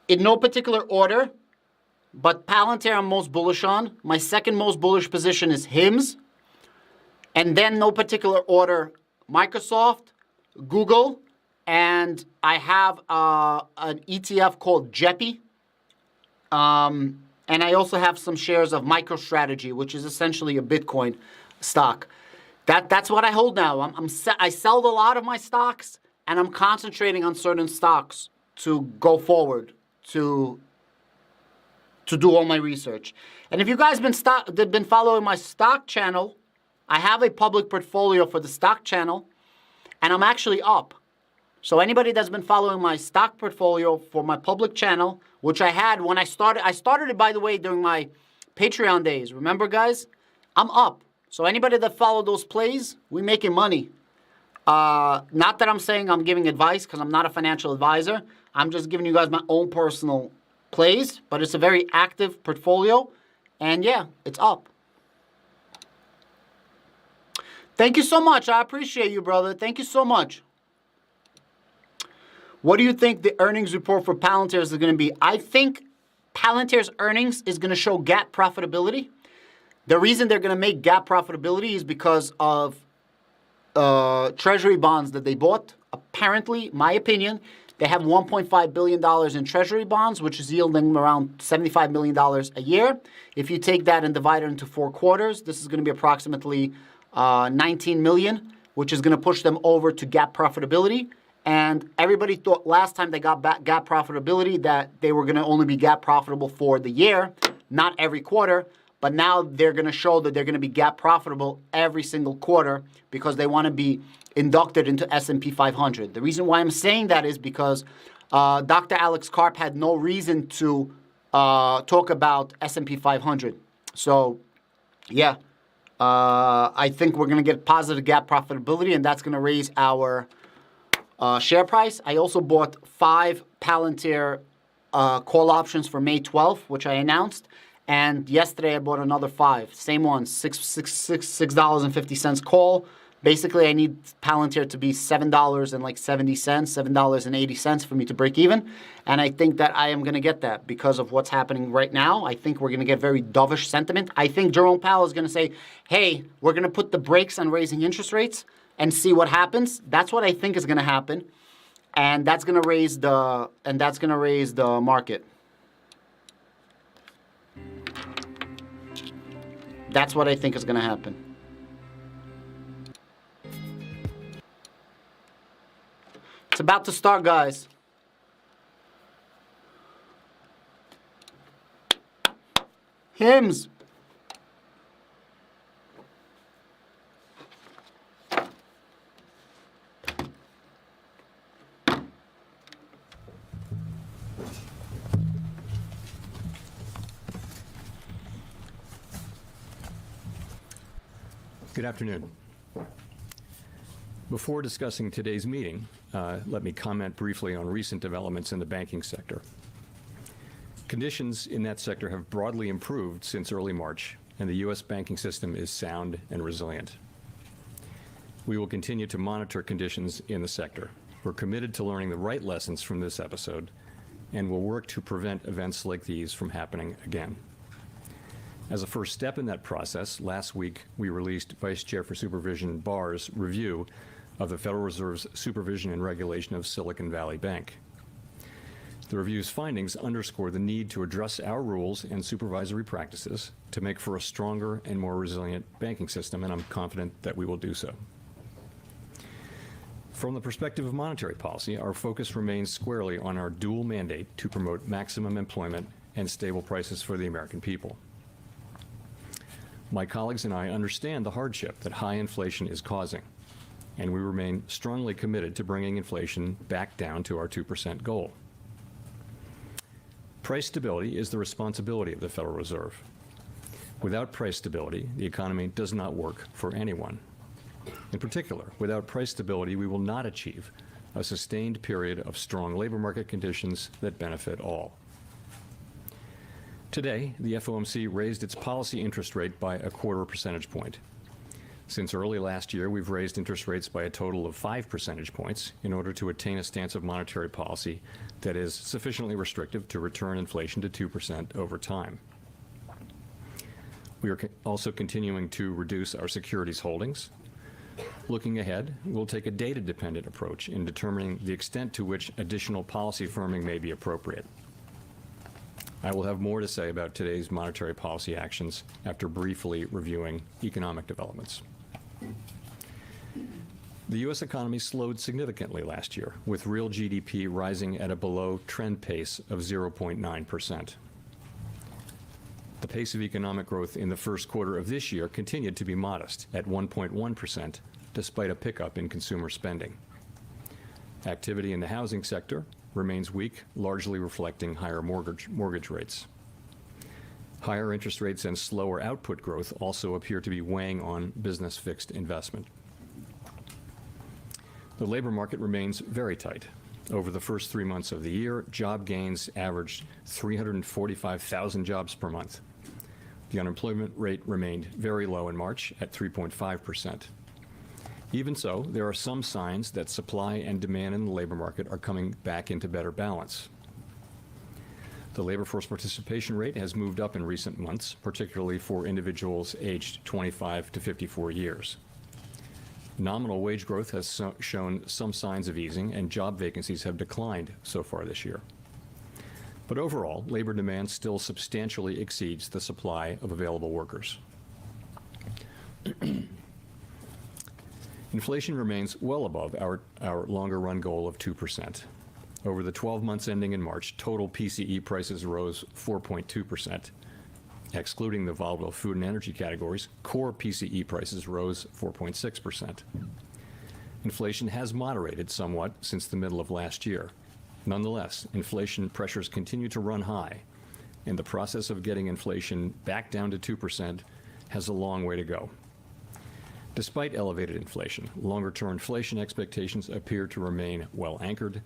no particular order, but Palantir I'm most bullish on. My second most bullish position is HIMS. And then no particular order, Microsoft, Google, and I have an ETF called JEPI. And I also have some shares of MicroStrategy, which is essentially a Bitcoin stock. That's what I hold now. I sold a lot of my stocks, and I'm concentrating on certain stocks to go forward, to do all my research. And if you guys have been following my stock channel, I have a public portfolio for the stock channel, and I'm actually up. So anybody that's been following my stock portfolio for my public channel, which I had when I started it, by the way, during my Patreon days. Remember, guys? I'm up. So anybody that followed those plays, we making money. Not that I'm saying I'm giving advice, because I'm not a financial advisor. I'm just giving you guys my own personal plays, but it's a very active portfolio, and yeah, it's up. Thank you so much. I appreciate you, brother. Thank you so much. What do you think the earnings report for Palantir is going to be? I think Palantir's earnings is going to show GAAP profitability. The reason they're going to make GAAP profitability is because of treasury bonds that they bought. Apparently, my opinion, they have $1.5 billion in treasury bonds, which is yielding around $75 million a year. If you take that and divide it into 4 quarters, this is going to be approximately 19 million, which is going to push them over to GAAP profitability. And everybody thought last time they got GAAP profitability that they were going to only be GAAP profitable for the year, not every quarter. But now they're going to show that they're going to be GAAP profitable every single quarter because they want to be inducted into S&P 500. The reason why I'm saying that is because Dr. Alex Karp had no reason to talk about S&P 500. So, yeah, I think we're going to get positive GAAP profitability, and that's going to raise our share price. I also bought 5 Palantir call options for May 12th, which I announced. And yesterday I bought another 5. Same ones, $6.50 call. Basically, I need Palantir to be $7.70, $7.80 for me to break even. And I think that I am going to get that because of what's happening right now. I think we're going to get very dovish sentiment. I think Jerome Powell is going to say, hey, we're going to put the brakes on raising interest rates and see what happens. That's what I think is going to happen. And that's going to raise the market. That's what I think is going to happen. It's about to start, guys. Hymns. Good afternoon. Before discussing today's meeting, let me comment briefly on recent developments in the banking sector. Conditions in that sector have broadly improved since early March, and the U.S. banking system is sound and resilient. We will continue to monitor conditions in the sector. We're committed to learning the right lessons from this episode, and will work to prevent events like these from happening again. As a first step in that process, last week we released Vice Chair for Supervision Barr's review of the Federal Reserve's supervision and regulation of Silicon Valley Bank. The review's findings underscore the need to address our rules and supervisory practices to make for a stronger and more resilient banking system, and I'm confident that we will do so. From the perspective of monetary policy, our focus remains squarely on our dual mandate to promote maximum employment and stable prices for the American people. My colleagues and I understand the hardship that high inflation is causing, and we remain strongly committed to bringing inflation back down to our 2% goal. Price stability is the responsibility of the Federal Reserve. Without price stability, the economy does not work for anyone. In particular, without price stability, we will not achieve a sustained period of strong labor market conditions that benefit all. Today, the FOMC raised its policy interest rate by a 1/4 percentage point. Since early last year, we've raised interest rates by a total of 5 percentage points in order to attain a stance of monetary policy that is sufficiently restrictive to return inflation to 2% over time. We are also continuing to reduce our securities holdings. Looking ahead, we'll take a data-dependent approach in determining the extent to which additional policy firming may be appropriate. I will have more to say about today's monetary policy actions after briefly reviewing economic developments. The U.S. economy slowed significantly last year, with real GDP rising at a below-trend pace of 0.9%. The pace of economic growth in the first quarter of this year continued to be modest at 1.1%, despite a pickup in consumer spending. Activity in the housing sector remains weak, largely reflecting higher mortgage rates. Higher interest rates and slower output growth also appear to be weighing on business fixed investment. The labor market remains very tight. Over the first 3 months of the year, job gains averaged 345,000 jobs per month. The unemployment rate remained very low in March at 3.5%. Even so, there are some signs that supply and demand in the labor market are coming back into better balance. The labor force participation rate has moved up in recent months, particularly for individuals aged 25 to 54 years. Nominal wage growth has shown some signs of easing, and job vacancies have declined so far this year. But overall, labor demand still substantially exceeds the supply of available workers. Inflation remains well above our longer-run goal of 2%. Over the 12 months ending in March, total PCE prices rose 4.2%. Excluding the volatile food and energy categories, core PCE prices rose 4.6%. Inflation has moderated somewhat since the middle of last year. Nonetheless, inflation pressures continue to run high, and the process of getting inflation back down to 2% has a long way to go. Despite elevated inflation, longer-term inflation expectations appear to remain well anchored,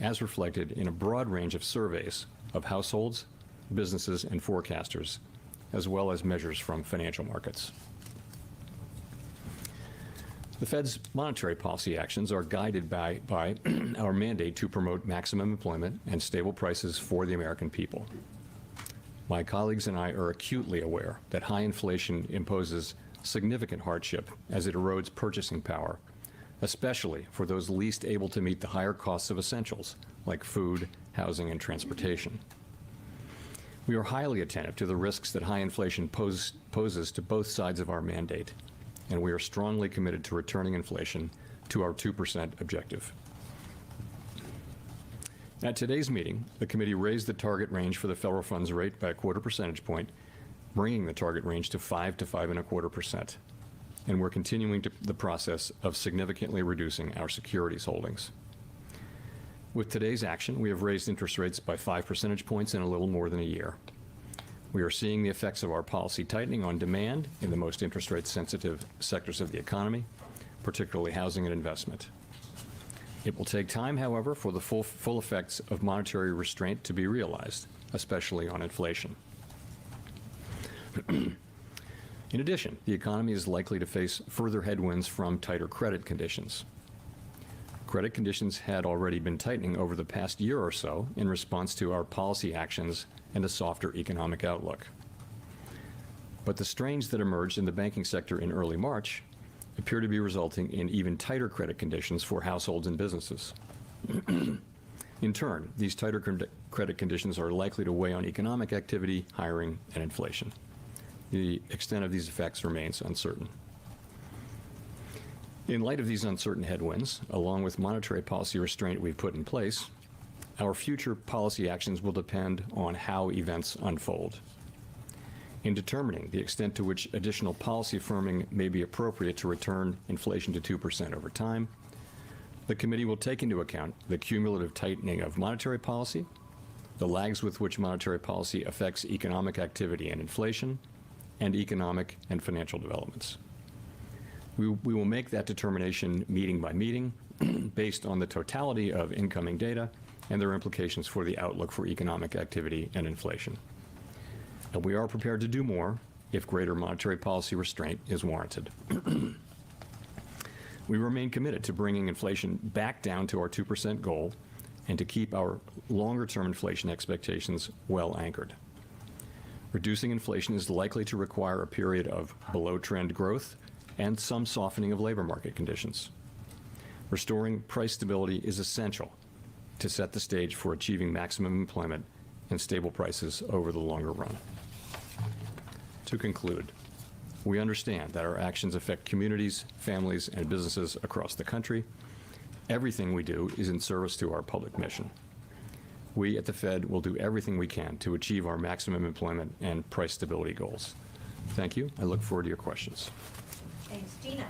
as reflected in a broad range of surveys of households, businesses, and forecasters, as well as measures from financial markets. The Fed's monetary policy actions are guided by our mandate to promote maximum employment and stable prices for the American people. My colleagues and I are acutely aware that high inflation imposes significant hardship as it erodes purchasing power, especially for those least able to meet the higher costs of essentials like food, housing, and transportation. We are highly attentive to the risks that high inflation poses to both sides of our mandate, and we are strongly committed to returning inflation to our 2% objective. At today's meeting, the committee raised the target range for the federal funds rate by a 1/4 percentage point, bringing the target range to 5 to 5.25%. And we're continuing the process of significantly reducing our securities holdings. With today's action, we have raised interest rates by 5 percentage points in a little more than a year. We are seeing the effects of our policy tightening on demand in the most interest rate sensitive sectors of the economy, particularly housing and investment. It will take time, however, for the full effects of monetary restraint to be realized, especially on inflation. In addition, the economy is likely to face further headwinds from tighter credit conditions. Credit conditions had already been tightening over the past year or so in response to our policy actions and a softer economic outlook. But the strains that emerged in the banking sector in early March appear to be resulting in even tighter credit conditions for households and businesses. In turn, these tighter credit conditions are likely to weigh on economic activity, hiring, and inflation. The extent of these effects remains uncertain. In light of these uncertain headwinds, along with monetary policy restraint we've put in place, our future policy actions will depend on how events unfold. In determining the extent to which additional policy firming may be appropriate to return inflation to 2% over time, the committee will take into account the cumulative tightening of monetary policy, the lags with which monetary policy affects economic activity and inflation, and economic and financial developments. We will make that determination meeting by meeting based on the totality of incoming data and their implications for the outlook for economic activity and inflation. And we are prepared to do more if greater monetary policy restraint is warranted. We remain committed to bringing inflation back down to our 2% goal and to keep our longer-term inflation expectations well anchored. Reducing inflation is likely to require a period of below-trend growth and some softening of labor market conditions. Restoring price stability is essential to set the stage for achieving maximum employment and stable prices over the longer run. To conclude, we understand that our actions affect communities, families, and businesses across the country. Everything we do is in service to our public mission. We at the Fed will do everything we can to achieve our maximum employment and price stability goals. Thank you. I look forward to your questions. Thanks, Gina.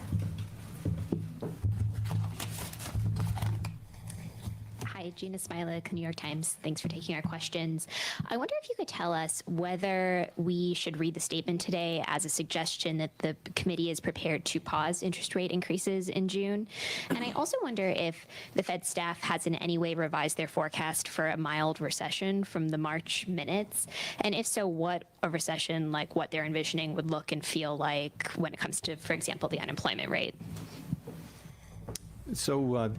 Hi, Gina Smilik, New York Times. Thanks for taking our questions. I wonder if you could tell us whether we should read the statement today as a suggestion that the committee is prepared to pause interest rate increases in June. And I also wonder if the Fed staff has in any way revised their forecast for a mild recession from the March minutes. And if so, what a recession like what they're envisioning would look and feel like when it comes to, for example, the unemployment rate. So,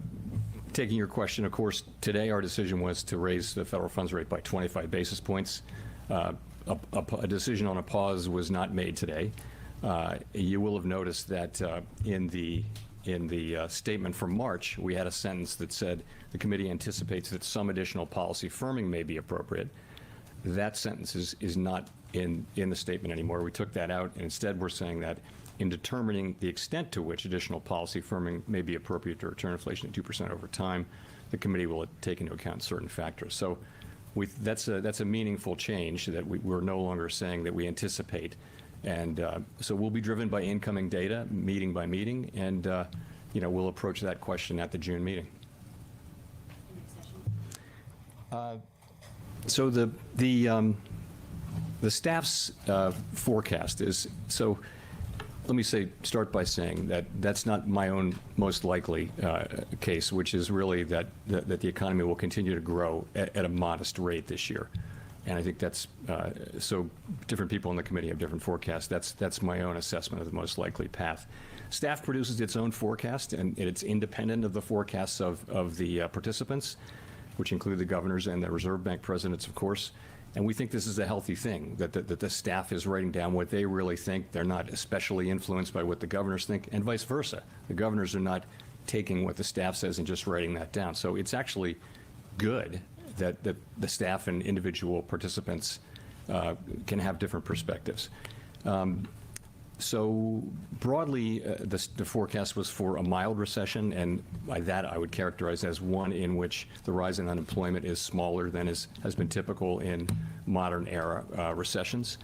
taking your question, of course, today our decision was to raise the federal funds rate by 25 basis points. A decision on a pause was not made today. You will have noticed that in the statement from March, we had a sentence that said the committee anticipates that some additional policy firming may be appropriate. That sentence is not in the statement anymore. We took that out, and instead we're saying that in determining the extent to which additional policy firming may be appropriate to return inflation to 2% over time, the committee will take into account certain factors. So that's a meaningful change that we're no longer saying that we anticipate. And so we'll be driven by incoming data, meeting by meeting, and we'll approach that question at the June meeting. So the staff's forecast is so. Let me start by saying that that's not my own most likely case, which is really that the economy will continue to grow at a modest rate this year. And I think that's, so different people in the committee have different forecasts. That's my own assessment of the most likely path. Staff produces its own forecast, and it's independent of the forecasts of the participants, which include the governors and the Reserve Bank presidents, of course. And we think this is a healthy thing, that the staff is writing down what they really think. They're not especially influenced by what the governors think, and vice versa. The governors are not taking what the staff says and just writing that down. So it's actually good that the staff and individual participants can have different perspectives. So broadly, the forecast was for a mild recession, and by that I would characterize as one in which the rise in unemployment is smaller than has been typical in modern era recessions.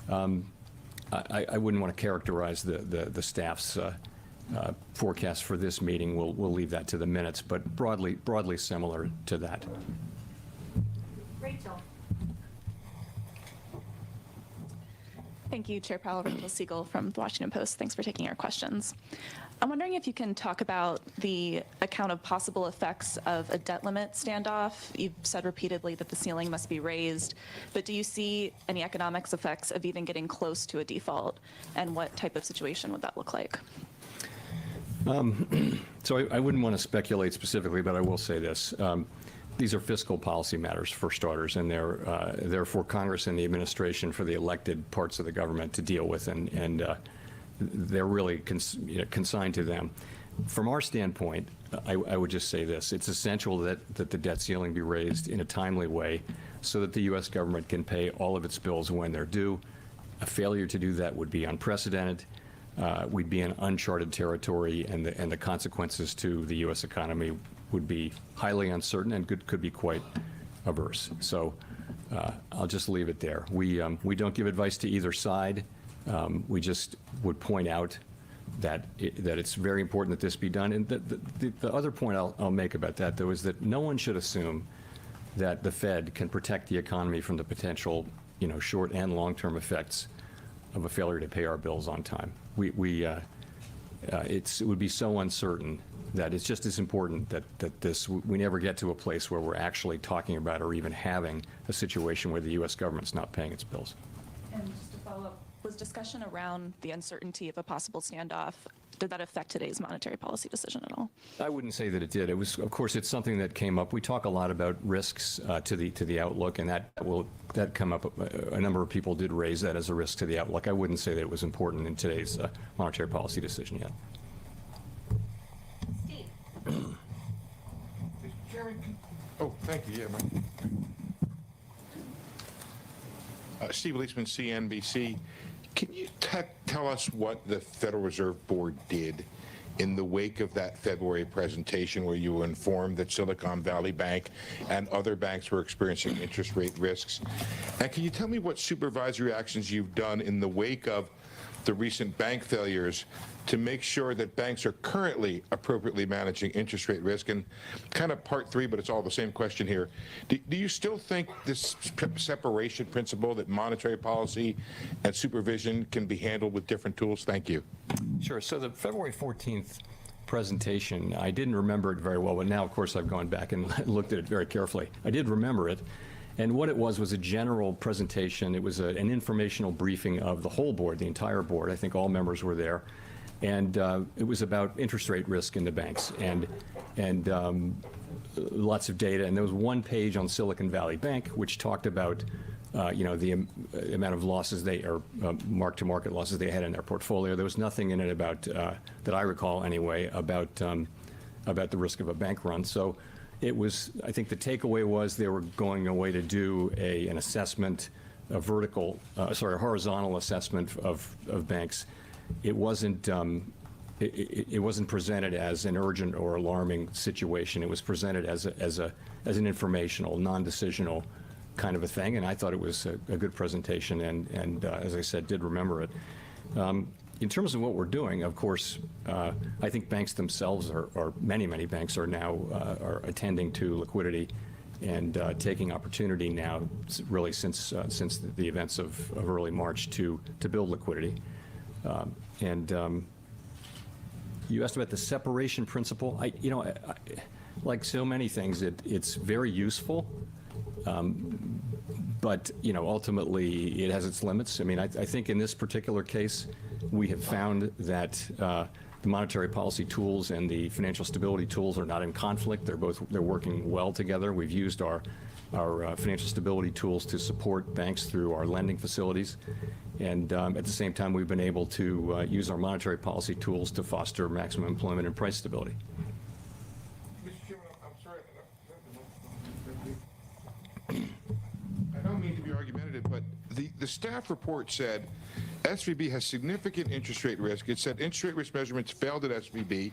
I wouldn't want to characterize the staff's forecast for this meeting. We'll leave that to the minutes, but broadly similar to that. Rachel. Thank you, Chair Powell. Rachel Siegel from the Washington Post. Thanks for taking our questions. I'm wondering if you can talk about the account of possible effects of a debt limit standoff. You've said repeatedly that the ceiling must be raised, but do you see any economics effects of even getting close to a default? And what type of situation would that look like? So I wouldn't want to speculate specifically, but I will say this. These are fiscal policy matters, for starters, and they're for Congress and the administration, for the elected parts of the government to deal with, and they're really consigned to them. From our standpoint, I would just say this. It's essential that the debt ceiling be raised in a timely way so that the U.S. government can pay all of its bills when they're due. A failure to do that would be unprecedented. We'd be in uncharted territory, and the consequences to the U.S. economy would be highly uncertain and could be quite averse. So I'll just leave it there. We don't give advice to either side. We just would point out that it's very important that this be done. And the other point I'll make about that, though, is that no one should assume that the Fed can protect the economy from the potential, short and long-term effects of a failure to pay our bills on time. It would be so uncertain that it's just as important that we never get to a place where we're actually talking about or even having a situation where the U.S. government's not paying its bills. And just to follow up, was discussion around the uncertainty of a possible standoff, did that affect today's monetary policy decision at all? I wouldn't say that it did. It was, of course, it's something that came up. We talk a lot about risks to the outlook, and that come up. A number of people did raise that as a risk to the outlook. I wouldn't say that it was important in today's monetary policy decision yet. Steve. Mr. Chairman, oh, thank you, yeah, Mike. Steve Leisman, CNBC. Can you tell us what the Federal Reserve Board did in the wake of that February presentation where you were informed that Silicon Valley Bank and other banks were experiencing interest rate risks? And can you tell me what supervisory actions you've done in the wake of the recent bank failures to make sure that banks are currently appropriately managing interest rate risk? And kind of part three, but it's all the same question here. Do you still think this separation principle that monetary policy and supervision can be handled with different tools? Thank you. Sure. So the February 14th presentation, I didn't remember it very well, but now, of course, I've gone back and looked at it very carefully. I did remember it. And what it was a general presentation. It was an informational briefing of the whole board, the entire board. I think all members were there. And it was about interest rate risk in the banks and lots of data. And there was one page on Silicon Valley Bank which talked about the amount of losses mark-to-market losses they had in their portfolio. There was nothing in it about that I recall anyway about the risk of a bank run. So it was, I think the takeaway was they were going away to do an assessment, a horizontal assessment of banks. It wasn't presented as an urgent or alarming situation. It was presented as an informational, non-decisional kind of a thing, and I thought it was a good presentation, and as I said, did remember it. In terms of what we're doing, of course, I think banks themselves or many banks are now are attending to liquidity and taking opportunity now, really since the events of early March, to build liquidity. You asked about the separation principle. Like so many things, it's very useful. But ultimately, it has its limits. I mean, I think in this particular case, we have found that the monetary policy tools and the financial stability tools are not in conflict. They're working well together. We've used our financial stability tools to support banks through our lending facilities, and at the same time, we've been able to use our monetary policy tools to foster maximum employment and price stability. Mr. Chairman, I'm sorry. I don't mean to be argumentative, but the staff report said SVB has significant interest rate risk. It said interest rate risk measurements failed at SVB,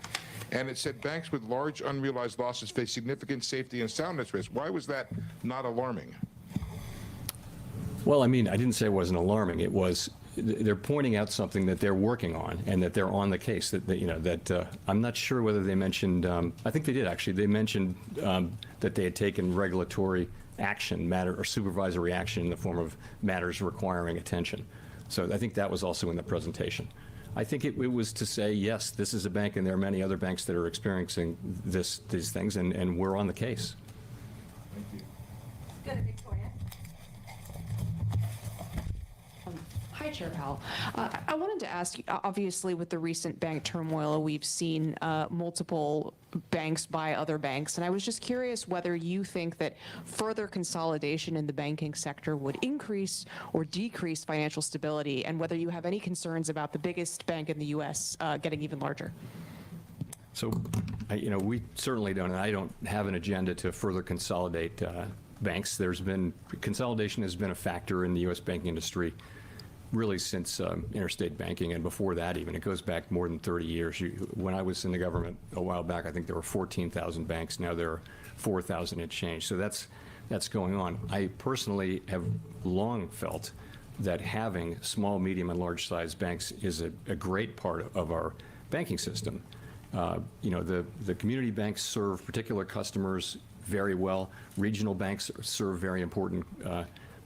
and it said banks with large unrealized losses face significant safety and soundness risk. Why was that not alarming? Well, I mean, I didn't say it wasn't alarming. It was, they're pointing out something that they're working on and that they're on the case. That I'm not sure whether they mentioned, I think they did actually. They mentioned that they had taken regulatory action, or supervisory action in the form of matters requiring attention. So I think that was also in the presentation. I think it was to say, yes, this is a bank and there are many other banks that are experiencing these things, and we're on the case. Go to Victoria. Hi, Chair Powell. I wanted to ask, obviously, with the recent bank turmoil, we've seen multiple banks buy other banks, and I was just curious whether you think that further consolidation in the banking sector would increase or decrease financial stability, and whether you have any concerns about the biggest bank in the U.S. Getting even larger. So, we certainly don't, and I don't have an agenda to further consolidate banks. Consolidation has been a factor in the U.S. banking industry really since interstate banking, and before that even. It goes back more than 30 years. When I was in the government a while back, I think there were 14,000 banks. Now there are 4,000 and change. So that's going on. I personally have long felt that having small, medium, and large-sized banks is a great part of our banking system. The community banks serve particular customers very well. Regional banks serve very important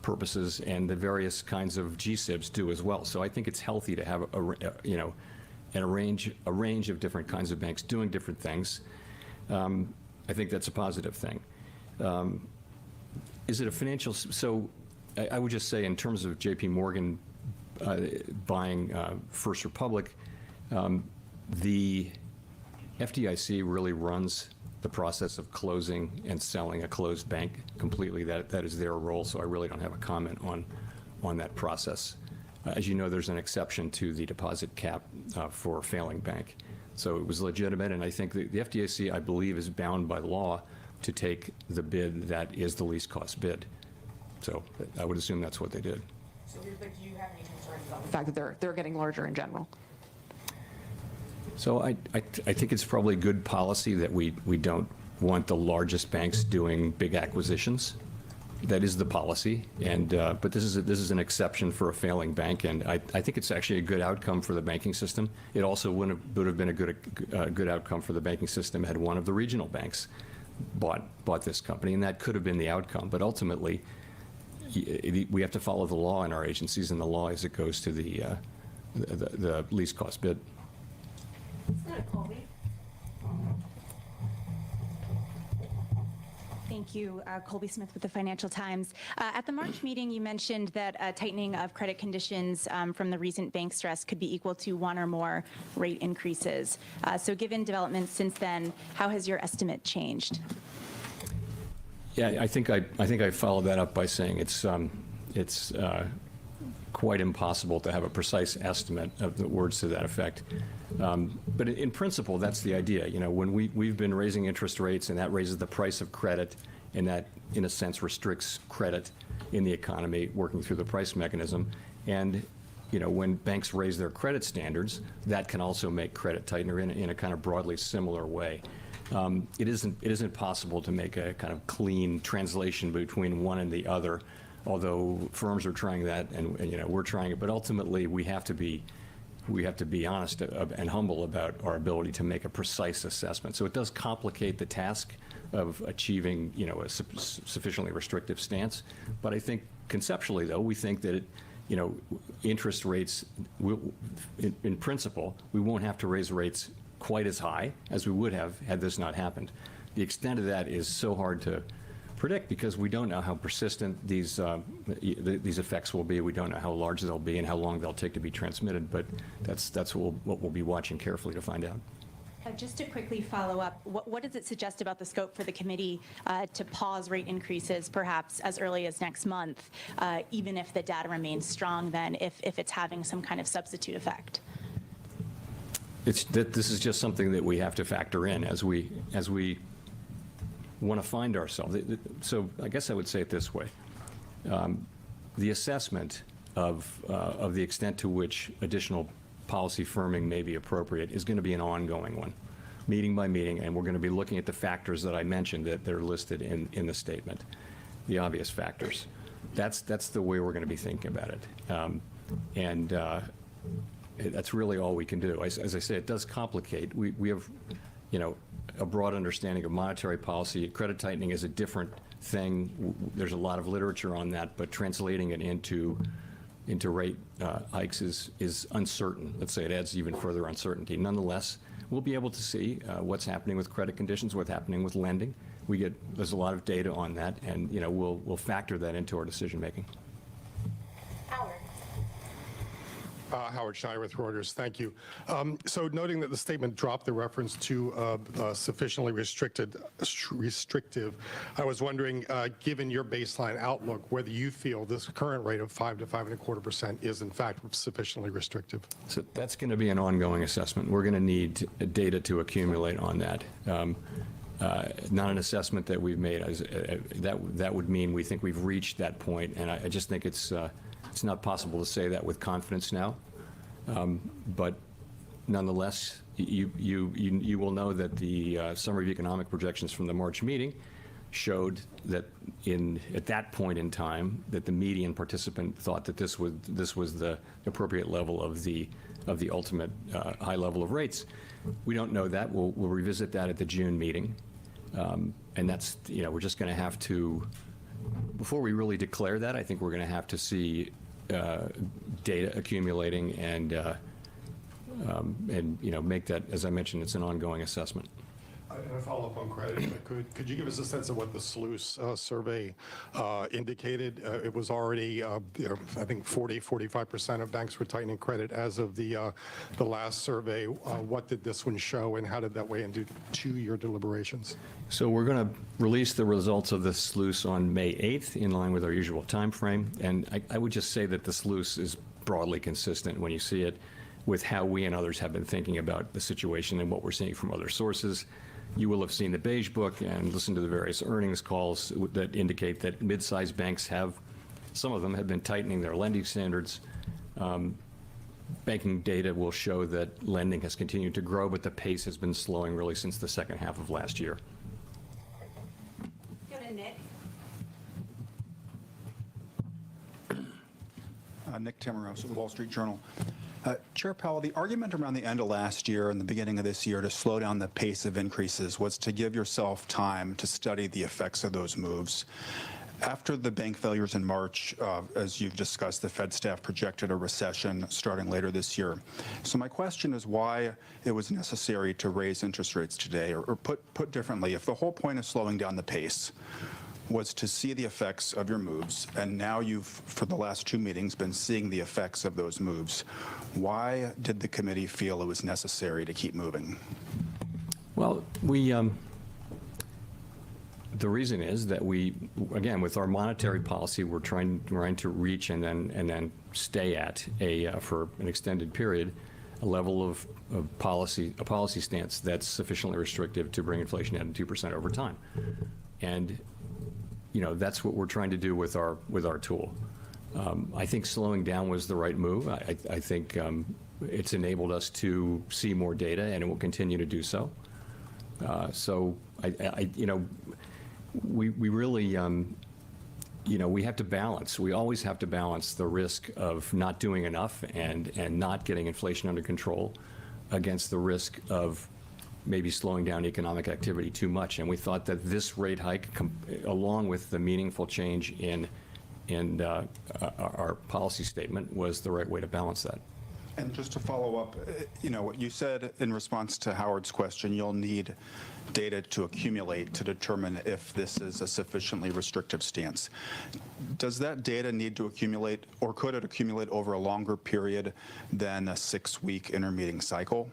purposes, and the various kinds of GSIBs do as well. So I think it's healthy to have a range of different kinds of banks doing different things. I think that's a positive thing. Is it a financial? So I would just say, in terms of J.P. Morgan buying First Republic, the FDIC really runs the process of closing and selling a closed bank completely. That is their role, so I really don't have a comment on that process. As you know, there's an exception to the deposit cap for a failing bank. So it was legitimate, and I think the FDIC, I believe, is bound by law to take the bid that is the least cost bid. So I would assume that's what they did. So, do you have any concerns about the fact that they're getting larger in general? So I think it's probably good policy that we don't want the largest banks doing big acquisitions. That is the policy, and but this is an exception for a failing bank, and I think it's actually a good outcome for the banking system. It also would have been a good outcome for the banking system had one of the regional banks bought this company, and that could have been the outcome. But ultimately, we have to follow the law in our agencies, and the law is it goes to the least cost bid. Colby. Thank you. Colby Smith with the Financial Times. At the March meeting, you mentioned that a tightening of credit conditions from the recent bank stress could be equal to one or more rate increases. So given developments since then, how has your estimate changed? Yeah, I think I followed that up by saying it's quite impossible to have a precise estimate of the words to that effect. But in principle, that's the idea. When we've been raising interest rates, and that raises the price of credit, and that, in a sense, restricts credit in the economy, working through the price mechanism. And when banks raise their credit standards, that can also make credit tighter in a kind of broadly similar way. It isn't possible to make a kind of clean translation between one and the other, although firms are trying that, and we're trying it. But ultimately, we have to be honest and humble about our ability to make a precise assessment. So it does complicate the task of achieving, a sufficiently restrictive stance. But I think conceptually, though, we think that interest rates, in principle, we won't have to raise rates quite as high as we would have had this not happened. The extent of that is so hard to predict because we don't know how persistent these effects will be. We don't know how large they'll be and how long they'll take to be transmitted. But that's what we'll be watching carefully to find out. Just to quickly follow up, what does it suggest about the scope for the committee to pause rate increases perhaps as early as next month, even if the data remains strong then, if it's having some kind of substitute effect? This is just something that we have to factor in as we want to find ourselves. So I guess I would say it this way. The assessment of the extent to which additional policy firming may be appropriate is going to be an ongoing one, meeting by meeting, and we're going to be looking at the factors that I mentioned that are listed in the statement, the obvious factors. That's the way we're going to be thinking about it. That's really all we can do. As I say, it does complicate. We have, a broad understanding of monetary policy. Credit tightening is a different thing. There's a lot of literature on that, but translating it into rate hikes is uncertain. Let's say it adds even further uncertainty. Nonetheless, we'll be able to see what's happening with credit conditions, what's happening with lending. There's a lot of data on that, and we'll factor that into our decision making. Howard Schneider with Reuters. Thank you. So noting that the statement dropped the reference to sufficiently restrictive, I was wondering, given your baseline outlook, whether you feel this current rate of 5 to 5.25% is in fact sufficiently restrictive. So that's going to be an ongoing assessment. We're going to need data to accumulate on that. Not an assessment that we've made. That would mean we think we've reached that point, and I just think it's not possible to say that with confidence now. But nonetheless, you will know that the summary of economic projections from the March meeting showed that at that point in time that the median participant thought that this was the appropriate level of the ultimate high level of rates. We don't know that. We'll revisit that at the June meeting, and that's we're just going to have to, before we really declare that, I think we're going to have to see data accumulating and make that, as I mentioned, it's an ongoing assessment. And a follow-up on credit, if I could you give us a sense of what the SLUS survey indicated? It was already, I think 45% of banks were tightening credit as of the last survey. What did this one show, and how did that weigh into your deliberations? So we're going to release the results of the SLUS on May 8th, in line with our usual time frame. And I would just say that the SLUS is broadly consistent when you see it with how we and others have been thinking about the situation and what we're seeing from other sources. You will have seen the Beige Book and listened to the various earnings calls that indicate that mid-sized banks some of them have been tightening their lending standards. Banking data will show that lending has continued to grow, but the pace has been slowing really since the second half of last year. Go to Nick. Nick Timmeros of the Wall Street Journal. Chair Powell, the argument around the end of last year and the beginning of this year to slow down the pace of increases was to give yourself time to study the effects of those moves. After the bank failures in March, as you've discussed, the Fed staff projected a recession starting later this year. So my question is why it was necessary to raise interest rates today, or put differently, if the whole point of slowing down the pace was to see the effects of your moves, and now you've, for the last 2 meetings, been seeing the effects of those moves. Why did the committee feel it was necessary to keep moving? Well, the reason is that again, with our monetary policy, we're trying to reach and then stay at for an extended period, a level of policy stance that's sufficiently restrictive to bring inflation down to 2% over time. And that's what we're trying to do with our tool. I think slowing down was the right move. I think it's enabled us to see more data, and it will continue to do so. So we really we have to balance. We always have to balance the risk of not doing enough and not getting inflation under control against the risk of maybe slowing down economic activity too much. And we thought that this rate hike, along with the meaningful change in our policy statement, was the right way to balance that. And just to follow up, what you said in response to Howard's question, you'll need data to accumulate to determine if this is a sufficiently restrictive stance. Does that data need to accumulate, or could it accumulate over a longer period than a 6-week intermeeting cycle?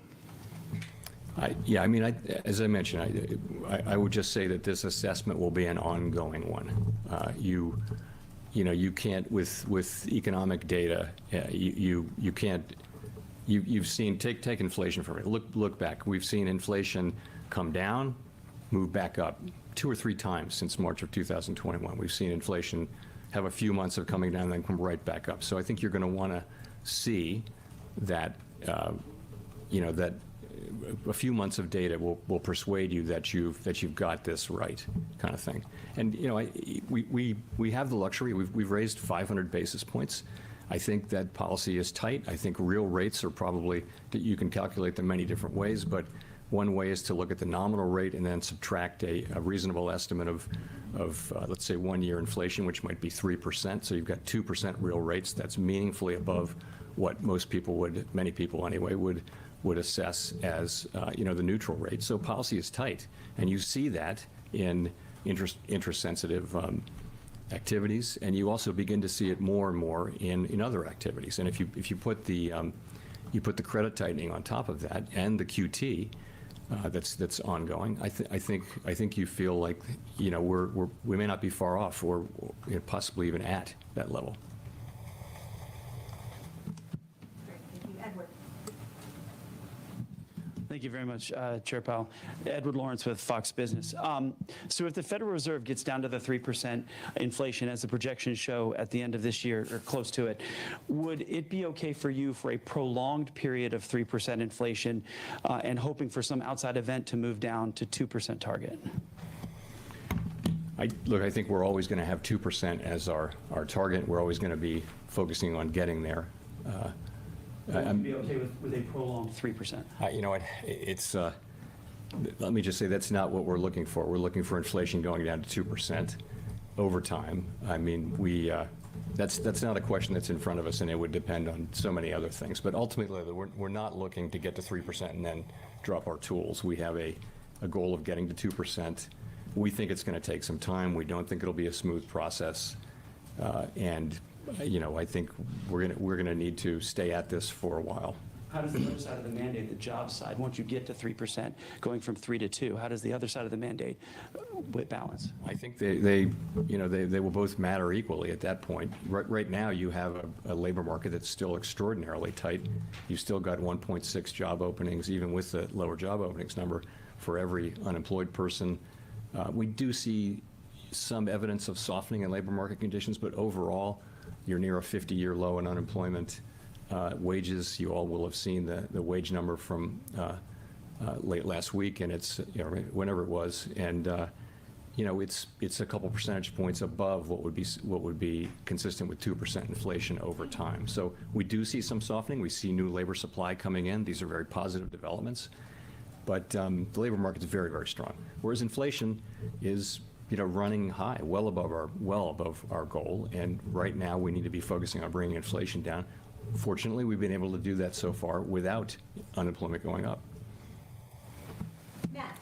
As I mentioned, I would just say that this assessment will be an ongoing one. You can't, with economic data, you can't. You've seen, take inflation for it. Look back. We've seen inflation come down, move back up 2 or 3 times since March of 2021. We've seen inflation have a few months of coming down and then come right back up. So I think you're going to want to see that, that a few months of data will persuade you that you've got this right, kind of thing. And we have the luxury. We've raised 500 basis points. I think that policy is tight. I think real rates are probably that you can calculate them many different ways, but one way is to look at the nominal rate and then subtract a reasonable estimate of let's say 1-year inflation, which might be 3%. So you've got 2% real rates. That's meaningfully above what most people many people anyway, would assess as the neutral rate. So policy is tight, and you see that in interest-sensitive activities, and you also begin to see it more and more in other activities. And if you put the credit tightening on top of that and the QT that's ongoing, I think you feel like we may not be far off or possibly even at that level. Thank you very much, Chair Powell. Edward Lawrence with Fox Business. So if the Federal Reserve gets down to the 3% inflation as the projections show at the end of this year, or close to it, would it be okay for you for a prolonged period of 3% inflation and hoping for some outside event to move down to 2% target? Look, I think we're always going to have 2% as our target. We're always going to be focusing on getting there. Would you be okay with a prolonged 3%? Let me just say that's not what we're looking for. We're looking for inflation going down to 2% over time. I mean, that's not a question that's in front of us, and it would depend on so many other things. But ultimately, we're not looking to get to 3% and then drop our tools. We have a goal of getting to 2%. We think it's going to take some time. We don't think it'll be a smooth process, and I think we're going to need to stay at this for a while. How does the other side of the mandate, the job side, once you get to 3%, going from 3 to 2, how does the other side of the mandate balance? I think they will both matter equally at that point. Right now, you have a labor market that's still extraordinarily tight. You've still got 1.6 job openings, even with the lower job openings number, for every unemployed person. We do see some evidence of softening in labor market conditions, but overall, you're near a 50-year low in unemployment. Wages, you all will have seen the wage number from late last week, and it's whenever it was, and it's a couple percentage points above what would be consistent with 2% inflation over time. So we do see some softening. We see new labor supply coming in. These are very positive developments, but the labor market is very, very strong. Whereas inflation is running high, well above our goal, and right now we need to be focusing on bringing inflation down. Fortunately, we've been able to do that so far without unemployment going up. Matt.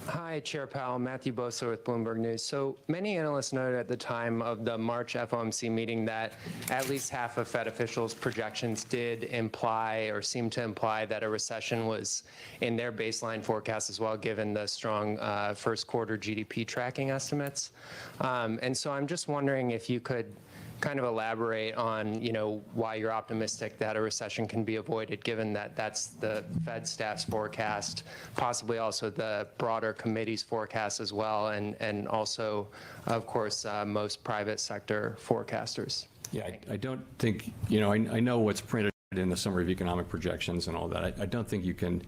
Hi, Chair Powell. Matthew Bosa with Bloomberg News. So many analysts noted at the time of the March FOMC meeting that at least half of Fed officials' projections did imply or seem to imply that a recession was in their baseline forecast as well, given the strong first quarter GDP tracking estimates. And so I'm just wondering if you could kind of elaborate on, why you're optimistic that a recession can be avoided, given that that's the Fed staff's forecast, possibly also the broader committee's forecast as well, and also, of course, most private sector forecasters. Yeah, I don't think, I know what's printed in the Summary of Economic Projections and all that. I don't think you can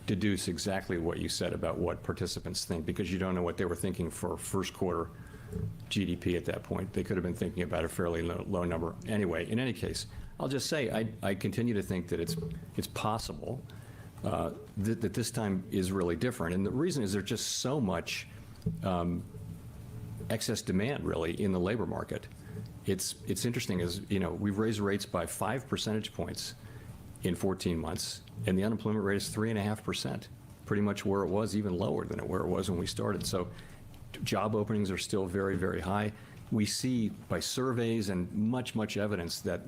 deduce exactly what you said about what participants think, because you don't know what they were thinking for first quarter GDP at that point. They could have been thinking about a fairly low number. Anyway, in any case, I'll just say I continue to think that it's possible that this time is really different. And the reason is there's just so much excess demand, really, in the labor market. It's interesting, as we've raised rates by 5 percentage points in 14 months, and the unemployment rate is 3.5%, pretty much where it was, even lower than where it was when we started. So job openings are still very, very high. We see by surveys and much evidence that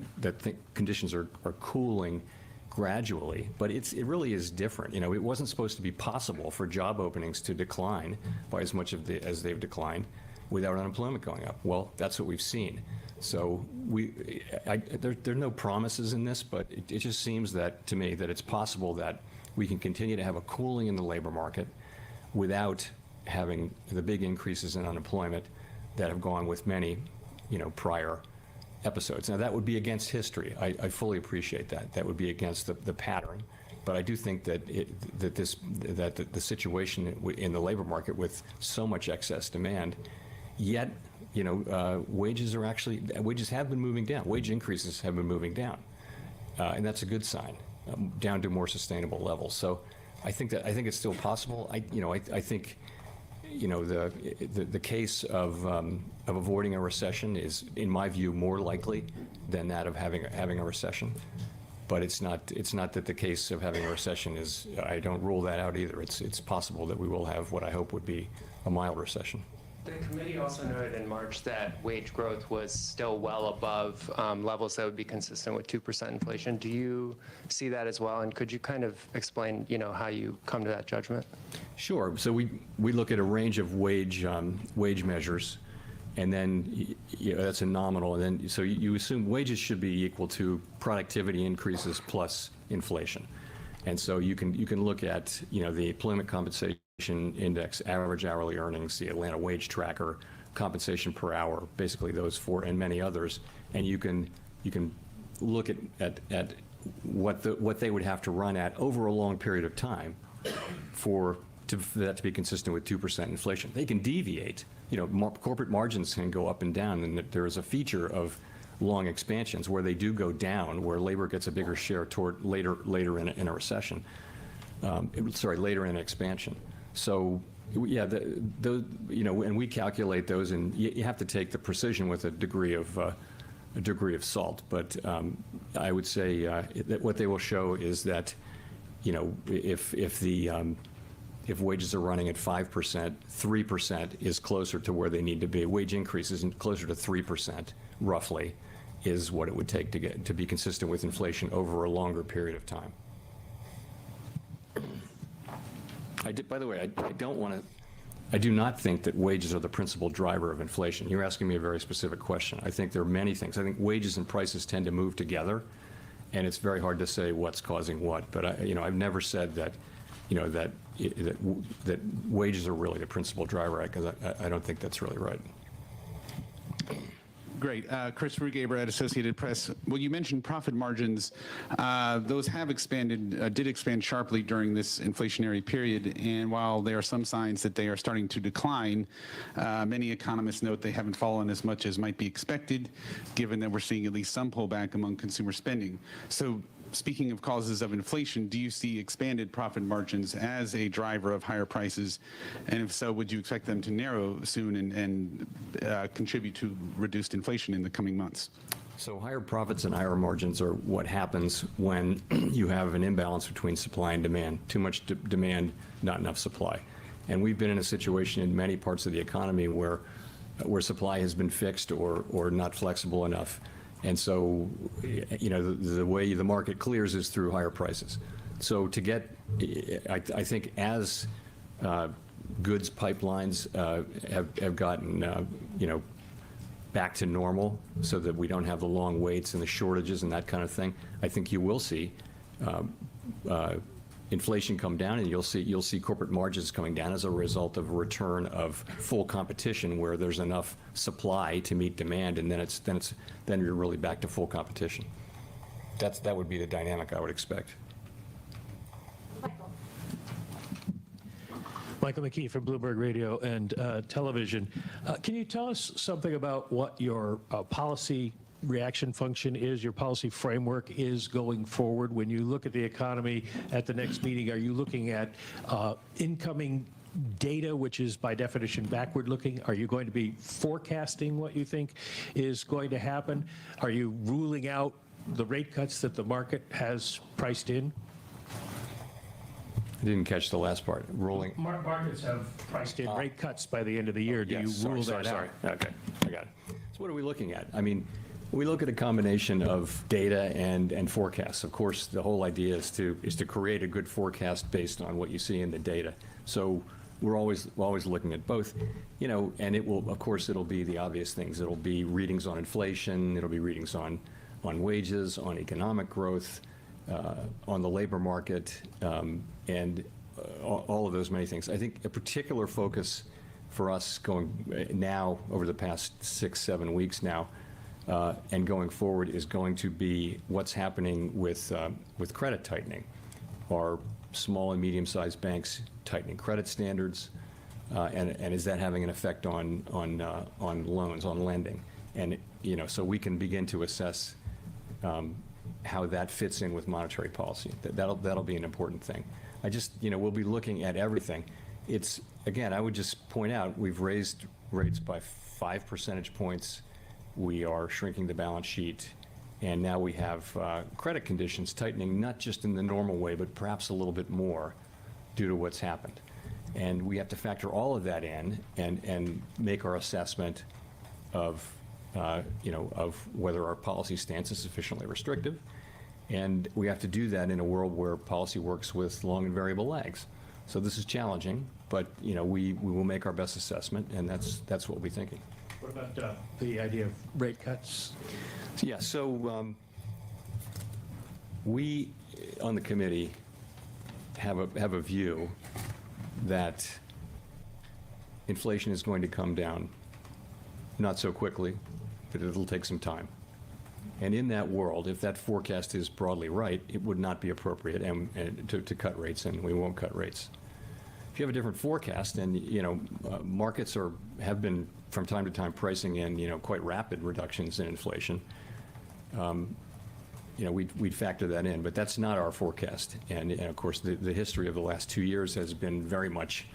conditions are cooling gradually, but it really is different. It wasn't supposed to be possible for job openings to decline by as much as they've declined without unemployment going up. Well, that's what we've seen. So there are no promises in this, but it just seems to me that it's possible that we can continue to have a cooling in the labor market without having the big increases in unemployment that have gone with many, prior episodes. Now, that would be against history. I fully appreciate that. That would be against the pattern. But I do think that the situation in the labor market with so much excess demand, yet, wages have been moving down. Wage increases have been moving down. And that's a good sign, down to more sustainable levels. So I think it's still possible. I think, the case of avoiding a recession is, in my view, more likely than that of having a recession. But it's not that the case of having a recession is, I don't rule that out either. It's possible that we will have what I hope would be a mild recession. The committee also noted in March that wage growth was still well above levels that would be consistent with 2% inflation. Do you see that as well? And could you kind of explain, how you come to that judgment? Sure. So we look at a range of wage measures, and then that's a nominal. And then so you assume wages should be equal to productivity increases plus inflation. And so you can look at the employment compensation index, average hourly earnings, the Atlanta wage tracker, compensation per hour, basically those four and many others, and you can look at what they would have to run at over a long period of time for that to be consistent with 2% inflation. They can deviate. Corporate margins can go up and down, and there is a feature of long expansions where they do go down, where labor gets a bigger share toward later in a recession. Later in an expansion. So, yeah, and we calculate those, and you have to take the precision with a degree of salt. But I would say that what they will show is that, if wages are running at 5%, 3% is closer to where they need to be. Wage increases closer to 3%, roughly, is what it would take to be consistent with inflation over a longer period of time. By the way, I do not think that wages are the principal driver of inflation. You're asking me a very specific question. I think there are many things. I think wages and prices tend to move together, and it's very hard to say what's causing what. But I've never said that, that wages are really the principal driver, because I don't think that's really right. Great. Chris Rugaber at Associated Press. Well, you mentioned profit margins. Those have expanded, did expand sharply during this inflationary period. And while there are some signs that they are starting to decline, many economists note they haven't fallen as much as might be expected, given that we're seeing at least some pullback among consumer spending. So, speaking of causes of inflation, do you see expanded profit margins as a driver of higher prices? And if so, would you expect them to narrow soon and contribute to reduced inflation in the coming months? So higher profits and higher margins are what happens when you have an imbalance between supply and demand. Too much demand, not enough supply. And we've been in a situation in many parts of the economy where supply has been fixed or not flexible enough. And so, the way the market clears is through higher prices. So I think as goods pipelines have gotten, back to normal, so that we don't have the long waits and the shortages and that kind of thing, I think you will see inflation come down, and you'll see corporate margins coming down as a result of a return of full competition, where there's enough supply to meet demand, and then you're really back to full competition. That would be the dynamic I would expect. Michael McKee from Bloomberg Radio and Television. Can you tell us something about what your policy reaction function is, your policy framework is going forward? When you look at the economy at the next meeting, are you looking at incoming data, which is by definition backward looking? Are you going to be forecasting what you think is going to happen? Are you ruling out the rate cuts that the market has priced in? I didn't catch the last part. Ruling. Markets have priced in rate cuts by the end of the year. Do you rule that out? Okay, I got it. So what are we looking at? I mean, we look at a combination of data and forecasts. Of course, the whole idea is to create a good forecast based on what you see in the data. So we're always looking at both, and it will, of course, it'll be the obvious things. It'll be readings on inflation. It'll be readings on wages, on economic growth, on the labor market, and all of those many things. I think a particular focus for us going now over the past 6-7 weeks now and going forward is going to be what's happening with credit tightening. Are small and medium-sized banks tightening credit standards, and is that having an effect on loans, on lending? And so we can begin to assess how that fits in with monetary policy. That'll be an important thing. We'll be looking at everything. It's, again, I would just point out, we've raised rates by 5 percentage points. We are shrinking the balance sheet. And now we have credit conditions tightening, not just in the normal way, but perhaps a little bit more due to what's happened. And we have to factor all of that in and make our assessment of whether our policy stance is sufficiently restrictive. And we have to do that in a world where policy works with long and variable lags. So this is challenging, but we will make our best assessment, and that's what we're thinking. What about the idea of rate cuts? Yeah, so we on the committee have a view that inflation is going to come down, not so quickly, but it'll take some time. And in that world, if that forecast is broadly right, it would not be appropriate to cut rates, and we won't cut rates. If you have a different forecast, and markets have been from time to time pricing in quite rapid reductions in inflation, we'd factor that in, but that's not our forecast. And of course, the history of the last 2 years has been very much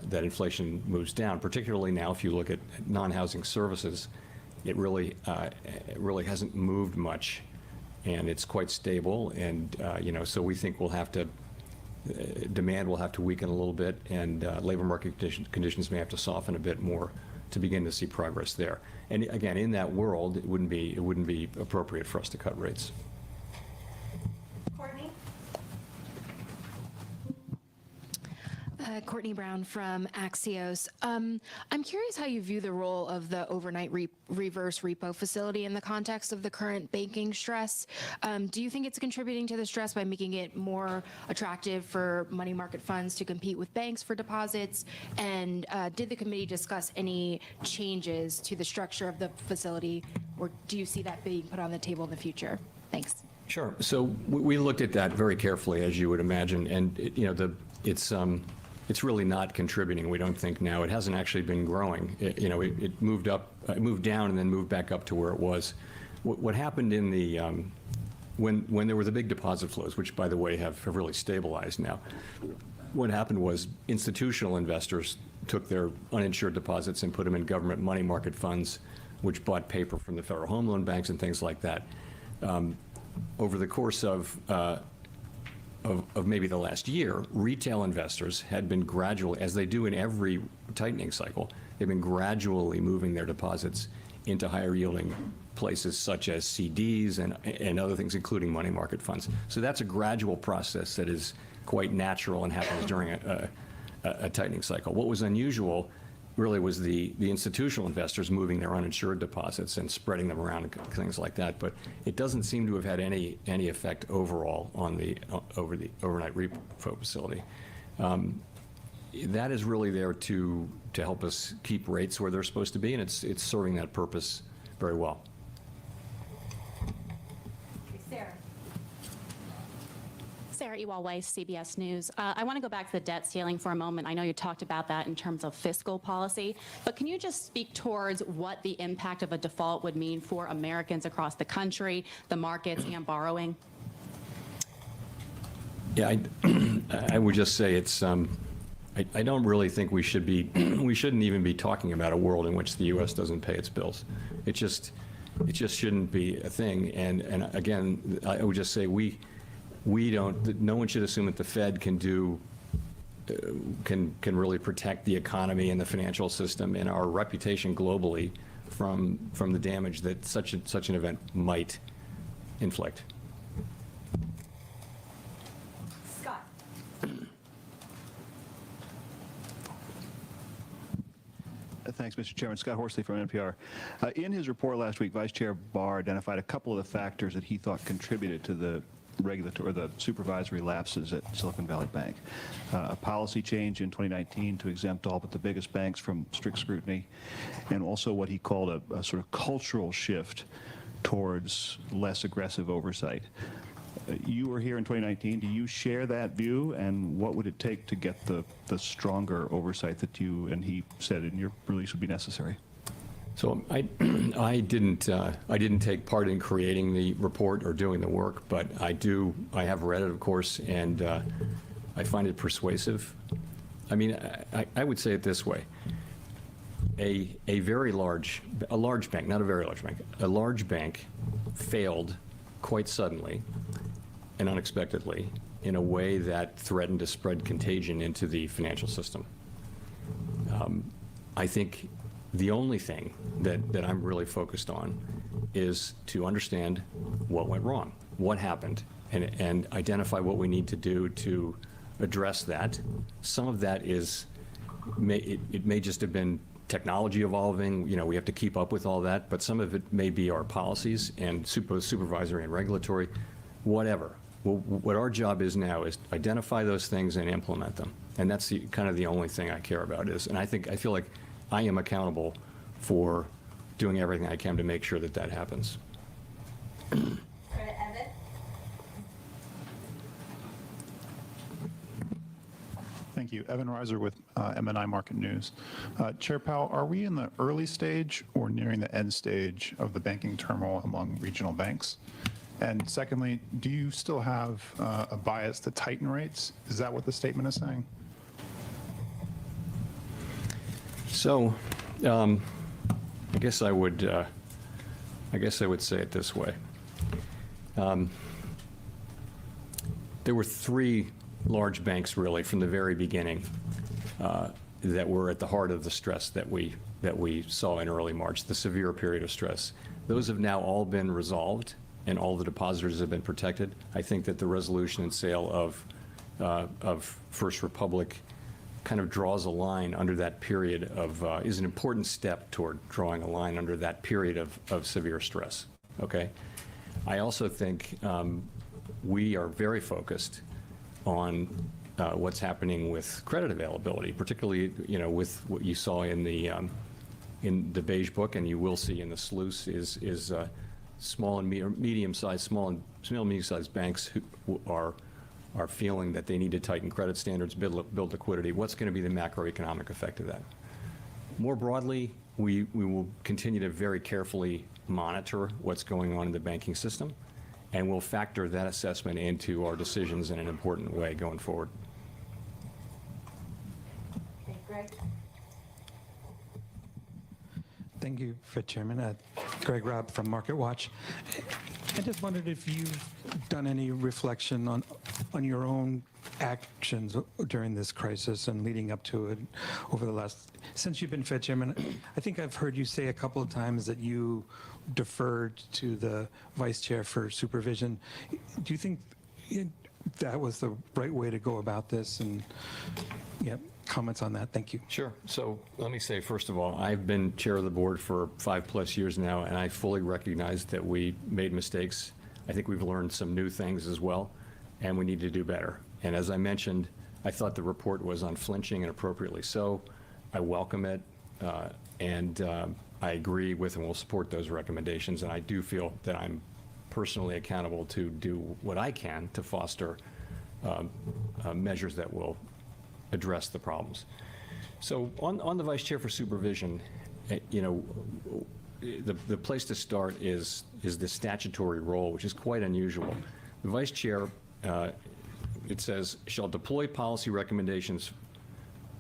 that inflation moves down. Particularly now, if you look at non-housing services, it really hasn't moved much, and it's quite stable. And so we think demand will have to weaken a little bit, and labor market conditions may have to soften a bit more to begin to see progress there. And again, in that world, it wouldn't be appropriate for us to cut rates. Courtney? Courtney Brown from Axios. I'm curious how you view the role of the overnight reverse repo facility in the context of the current banking stress. Do you think it's contributing to the stress by making it more attractive for money market funds to compete with banks for deposits? And did the committee discuss any changes to the structure of the facility, or do you see that being put on the table in the future? Thanks. Sure. So we looked at that very carefully, as you would imagine, and it's really not contributing, we don't think now. It hasn't actually been growing. It moved up, it moved down, and then moved back up to where it was. What happened in the when there were the big deposit flows, which by the way have really stabilized now, what happened was institutional investors took their uninsured deposits and put them in government money market funds, which bought paper from the Federal Home Loan Banks and things like that. Over the course of maybe the last year, retail investors had been gradually, as they do in every tightening cycle, they've been gradually moving their deposits into higher yielding places such as CDs and other things, including money market funds. So that's a gradual process that is quite natural and happens during a tightening cycle. What was unusual really was the institutional investors moving their uninsured deposits and spreading them around and things like that. But it doesn't seem to have had any effect overall on over the overnight repo facility. That is really there to help us keep rates where they're supposed to be, and it's serving that purpose very well. Sarah Ewald-Weiss, CBS News. I want to go back to the debt ceiling for a moment. I know you talked about that in terms of fiscal policy, but can you just speak towards what the impact of a default would mean for Americans across the country, the markets, and borrowing? Yeah, I would just say it's. I don't really think we should be. We shouldn't even be talking about a world in which the U.S. doesn't pay its bills. It just shouldn't be a thing. And again, I would just say we don't. No one should assume that the Fed can really protect the economy and the financial system and our reputation globally from the damage that such an event might inflict. Scott. Thanks, Mr. Chairman. Scott Horsley from NPR. In his report last week, Vice Chair Barr identified a couple of the factors that he thought contributed to the regulatory, the supervisory lapses at Silicon Valley Bank. A policy change in 2019 to exempt all but the biggest banks from strict scrutiny, and also what he called a sort of cultural shift towards less aggressive oversight. You were here in 2019. Do you share that view, and what would it take to get the stronger oversight that you and he said in your release would be necessary? So I didn't take part in creating the report or doing the work, but I have read it, of course, and I find it persuasive. I mean, I would say it this way. A large bank, not a very large bank, a large bank failed quite suddenly and unexpectedly in a way that threatened to spread contagion into the financial system. I think the only thing that I'm really focused on is to understand what went wrong, what happened, and identify what we need to do to address that. Some of that is, it may just have been technology evolving, you know, we have to keep up with all that, but some of it may be our policies and supervisory and regulatory, whatever. Well, what our job is now is identify those things and implement them. And that's kind of the only thing I care about is, and I feel like I am accountable for doing everything I can to make sure that that happens. Thank you. Evan Reiser with M&I Market News. Chair Powell, are we in the early stage or nearing the end stage of the banking turmoil among regional banks? And secondly, do you still have a bias to tighten rates? Is that what the statement is saying? So, I guess I would say it this way. There were three large banks, really, from the very beginning, that were at the heart of the stress that we saw in early March, the severe period of stress. Those have now all been resolved, and all the depositors have been protected. I think that the resolution and sale of First Republic kind of draws a line under that period of, is an important step toward drawing a line under that period of severe stress, okay? I also think we are very focused on what's happening with credit availability, particularly, you know, with what you saw in the beige book, and you will see in the SLOOS is small and medium-sized banks who are feeling that they need to tighten credit standards, build liquidity. What's going to be the macroeconomic effect of that? More broadly, we will continue to very carefully monitor what's going on in the banking system, and we'll factor that assessment into our decisions in an important way going forward. Okay, Greg. Thank you, Fed Chairman. Greg Robb from Market Watch. I just wondered if you've done any reflection on your own actions during this crisis and leading up to it over the last, since you've been Fed Chairman. I think I've heard you say a couple of times that you deferred to the Vice Chair for supervision. Do you think that was the right way to go about this? And yeah, comments on that. Thank you. Sure. So let me say, first of all, I've been chair of the board for 5+ years now, and I fully recognize that we made mistakes. I think we've learned some new things as well, and we need to do better. And as I mentioned, I thought the report was unflinching and appropriately so. I welcome it, and I agree with and will support those recommendations. And I do feel that I'm personally accountable to do what I can to foster measures that will address the problems. So on the Vice Chair for supervision, you know, the place to start is the statutory role, which is quite unusual. The Vice Chair, it says, shall deploy policy recommendations,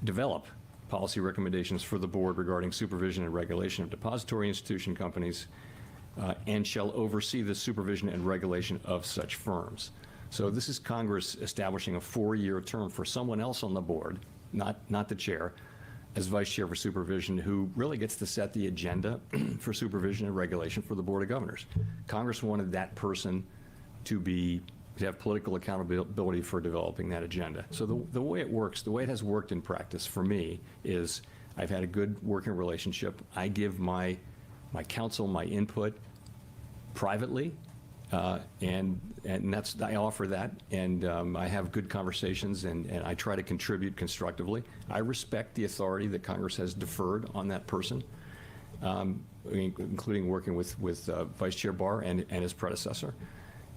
develop policy recommendations for the board regarding supervision and regulation of depository institution companies, and shall oversee the supervision and regulation of such firms. So this is Congress establishing a 4-year term for someone else on the board, not the chair, as Vice Chair for supervision, who really gets to set the agenda for supervision and regulation for the Board of Governors. Congress wanted that person to have political accountability for developing that agenda. So the way it works, the way it has worked in practice for me is I've had a good working relationship. I give my counsel, my input privately, And that's, I offer that, and I have good conversations, and I try to contribute constructively. I respect the authority that Congress has deferred on that person, including working with Vice Chair Barr and his predecessor.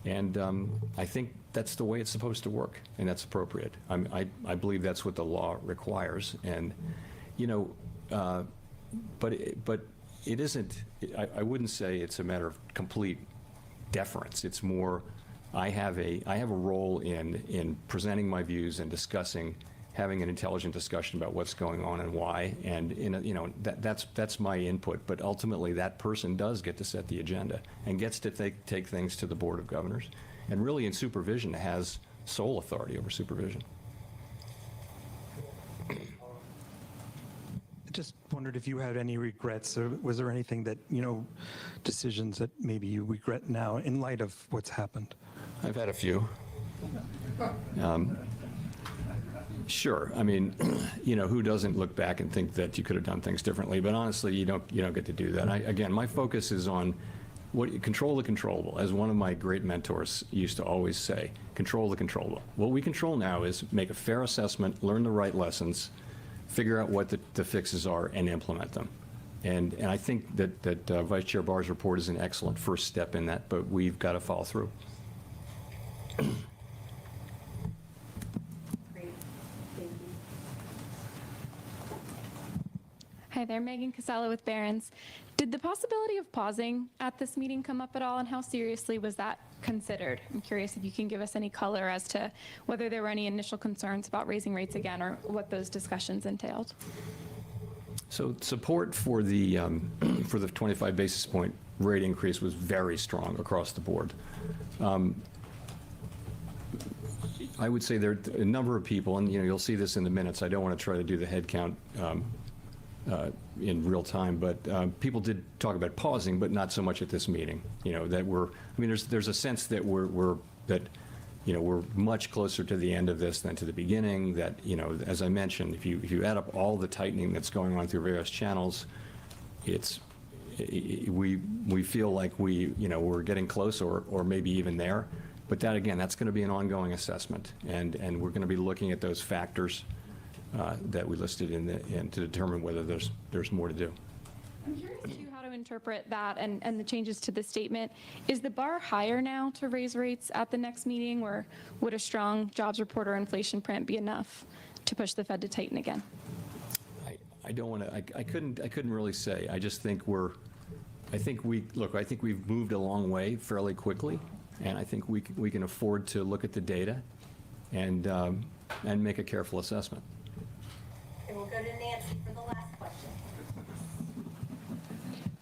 And I think that's the way it's supposed to work, and that's appropriate. I believe that's what the law requires. And, you know, but it isn't, I wouldn't say it's a matter of complete deference. It's more, I have a role in presenting my views and discussing, having an intelligent discussion about what's going on and why, and you know, that's my input. But ultimately, that person does get to set the agenda and gets to take things to the Board of Governors, and really in supervision has sole authority over supervision. Just wondered if you had any regrets, or was there anything that, you know, decisions that maybe you regret now in light of what's happened? I've had a few. Sure. I mean, you know, who doesn't look back and think that you could have done things differently? But honestly, you don't get to do that. Again, my focus is on control the controllable. As one of my great mentors used to always say, control the controllable. What we control now is make a fair assessment, learn the right lessons, figure out what the fixes are, and implement them. And I think that Vice Chair Barr's report is an excellent first step in that, but we've got to follow through. Great. Thank you. Hi there, Megan Casella with Barron's. Did the possibility of pausing at this meeting come up at all, and how seriously was that considered? I'm curious if you can give us any color as to whether there were any initial concerns about raising rates again, or what those discussions entailed. So support for the 25 basis point rate increase was very strong across the board. I would say there are a number of people, and you know, you'll see this in the minutes. I don't want to try to do the head count in real time, but people did talk about pausing, but not so much at this meeting. You know, that I mean, there's a sense that we're much closer to the end of this than to the beginning. That, you know, as I mentioned, if you add up all the tightening that's going on through various channels, we feel like we're getting close, or maybe even there. But that, again, that's going to be an ongoing assessment, and we're going to be looking at those factors that we listed in to determine whether there's more to do. I'm curious too how to interpret that and the changes to the statement. Is the bar higher now to raise rates at the next meeting, or would a strong jobs report or inflation print be enough to push the Fed to tighten again? I don't want to. I couldn't really say. I just think I think we've moved a long way fairly quickly, and I think we can afford to look at the data and make a careful assessment. And we'll go to Nancy for the last question.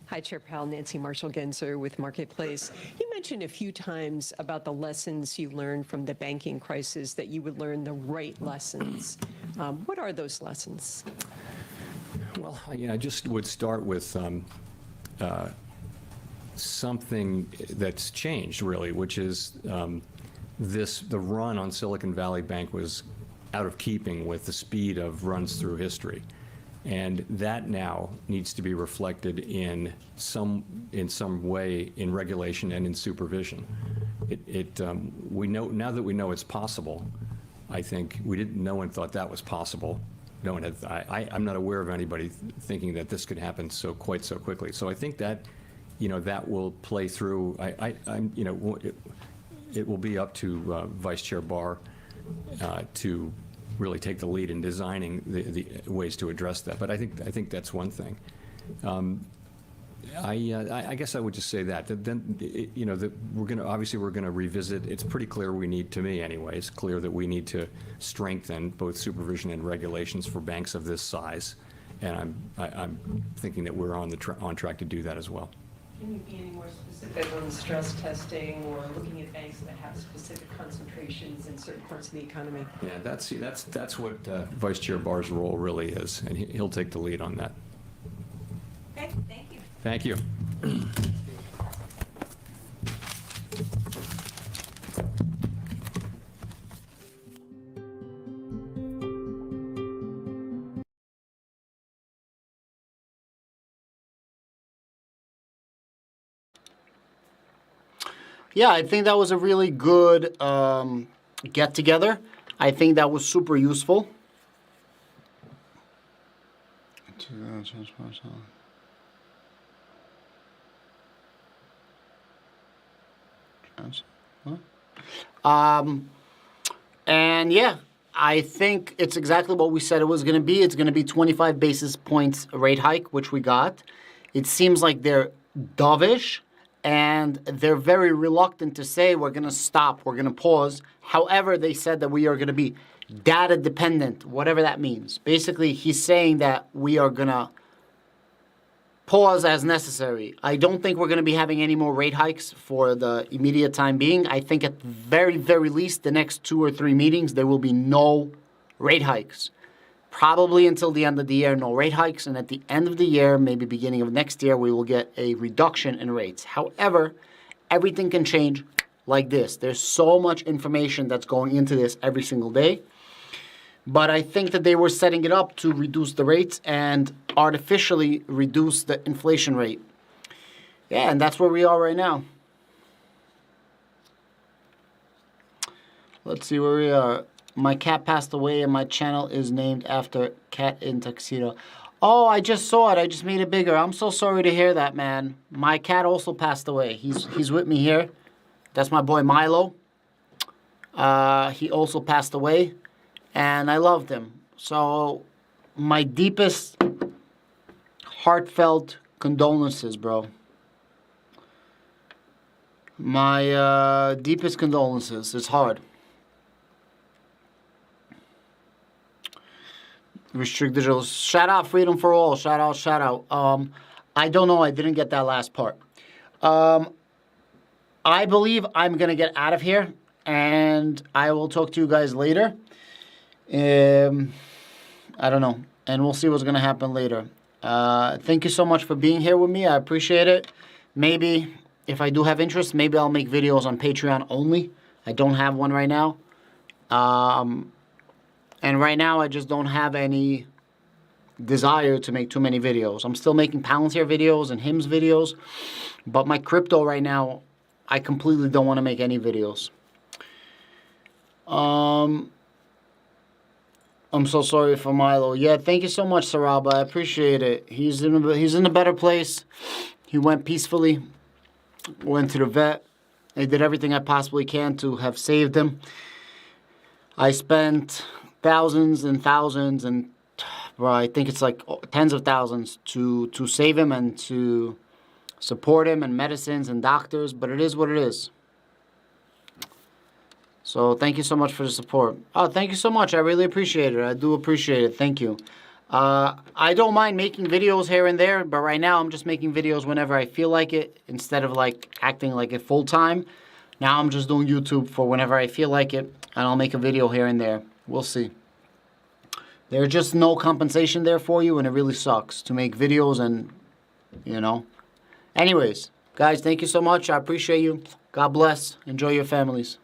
Hi, Chair Powell. Nancy Marshall-Genzer with Marketplace. You mentioned a few times about the lessons you learned from the banking crisis, that you would learn the right lessons. What are those lessons? Well, I just would start with something that's changed, really, which is the run on Silicon Valley Bank was out of keeping with the speed of runs through history. And that now needs to be reflected in some way in regulation and in supervision. We know now that we know it's possible. I think no one thought that was possible. No one had. I'm not aware of anybody thinking that this could happen quite so quickly. So I think that, that will play through. It will be up to Vice Chair Barr to really take the lead in designing the ways to address that. But I think that's one thing. I guess I would just say that then we're going to revisit. It's pretty clear to me anyway. It's clear that we need to strengthen both supervision and regulations for banks of this size, and I'm thinking that we're on track to do that as well. Can you be any more specific on stress testing or looking at banks that have specific concentrations in certain parts of the economy? Yeah, that's what Vice Chair Barr's role really is, and he'll take the lead on that. Okay, thank you. Thank you. Yeah, I think that was a really good get together. I think that was super useful. And yeah, I think it's exactly what we said it was going to be. It's going to be 25 basis points rate hike, which we got. It seems like they're dovish, and they're very reluctant to say we're going to stop, we're going to pause. However, they said that we are going to be data dependent, whatever that means. Basically, he's saying that we are going to pause as necessary. I don't think we're going to be having any more rate hikes for the immediate time being. I think at the very, very least, the next 2 or 3 meetings, there will be no rate hikes. Probably until the end of the year, no rate hikes. And at the end of the year, maybe beginning of next year, we will get a reduction in rates. However, everything can change like this. There's so much information that's going into this every single day. But I think that they were setting it up to reduce the rates and artificially reduce the inflation rate. Yeah, and that's where we are right now. Let's see where we are. My cat passed away and my channel is named after Cat in Tuxedo. Oh, I just saw it. I just made it bigger. I'm so sorry to hear that, man. My cat also passed away. He's with me here. That's my boy Milo. He also passed away. And I loved him. So my deepest, heartfelt condolences, bro. My deepest condolences. It's hard. Restrict digital. Shout out Freedom for All. Shout out, shout out. I don't know. I didn't get that last part. I believe I'm going to get out of here. And I will talk to you guys later. I don't know. And we'll see what's going to happen later. Thank you so much for being here with me. I appreciate it. Maybe if I do have interest, maybe I'll make videos on Patreon only. I don't have one right now. And right now I just don't have any desire to make too many videos. I'm still making Palantir videos and hymns videos. But my crypto right now, I completely don't want to make any videos. I'm so sorry for Milo. Yeah, thank you so much, Saraba. I appreciate it. He's in a better place. He went peacefully. Went to the vet. I did everything I possibly can to have saved him. I spent thousands and thousands and, well, I think it's like tens of thousands to save him and to support him and medicines and doctors. But it is what it is. So thank you so much for the support. Oh, thank you so much. I really appreciate it. I do appreciate it. Thank you. I don't mind making videos here and there, but right now I'm just making videos whenever I feel like it instead of like acting like it full time. Now I'm just doing YouTube for whenever I feel like it, and I'll make a video here and there. We'll see. There's just no compensation there for you, and it really sucks to make videos and, you know. Anyways, guys, thank you so much. I appreciate you. God bless. Enjoy your families.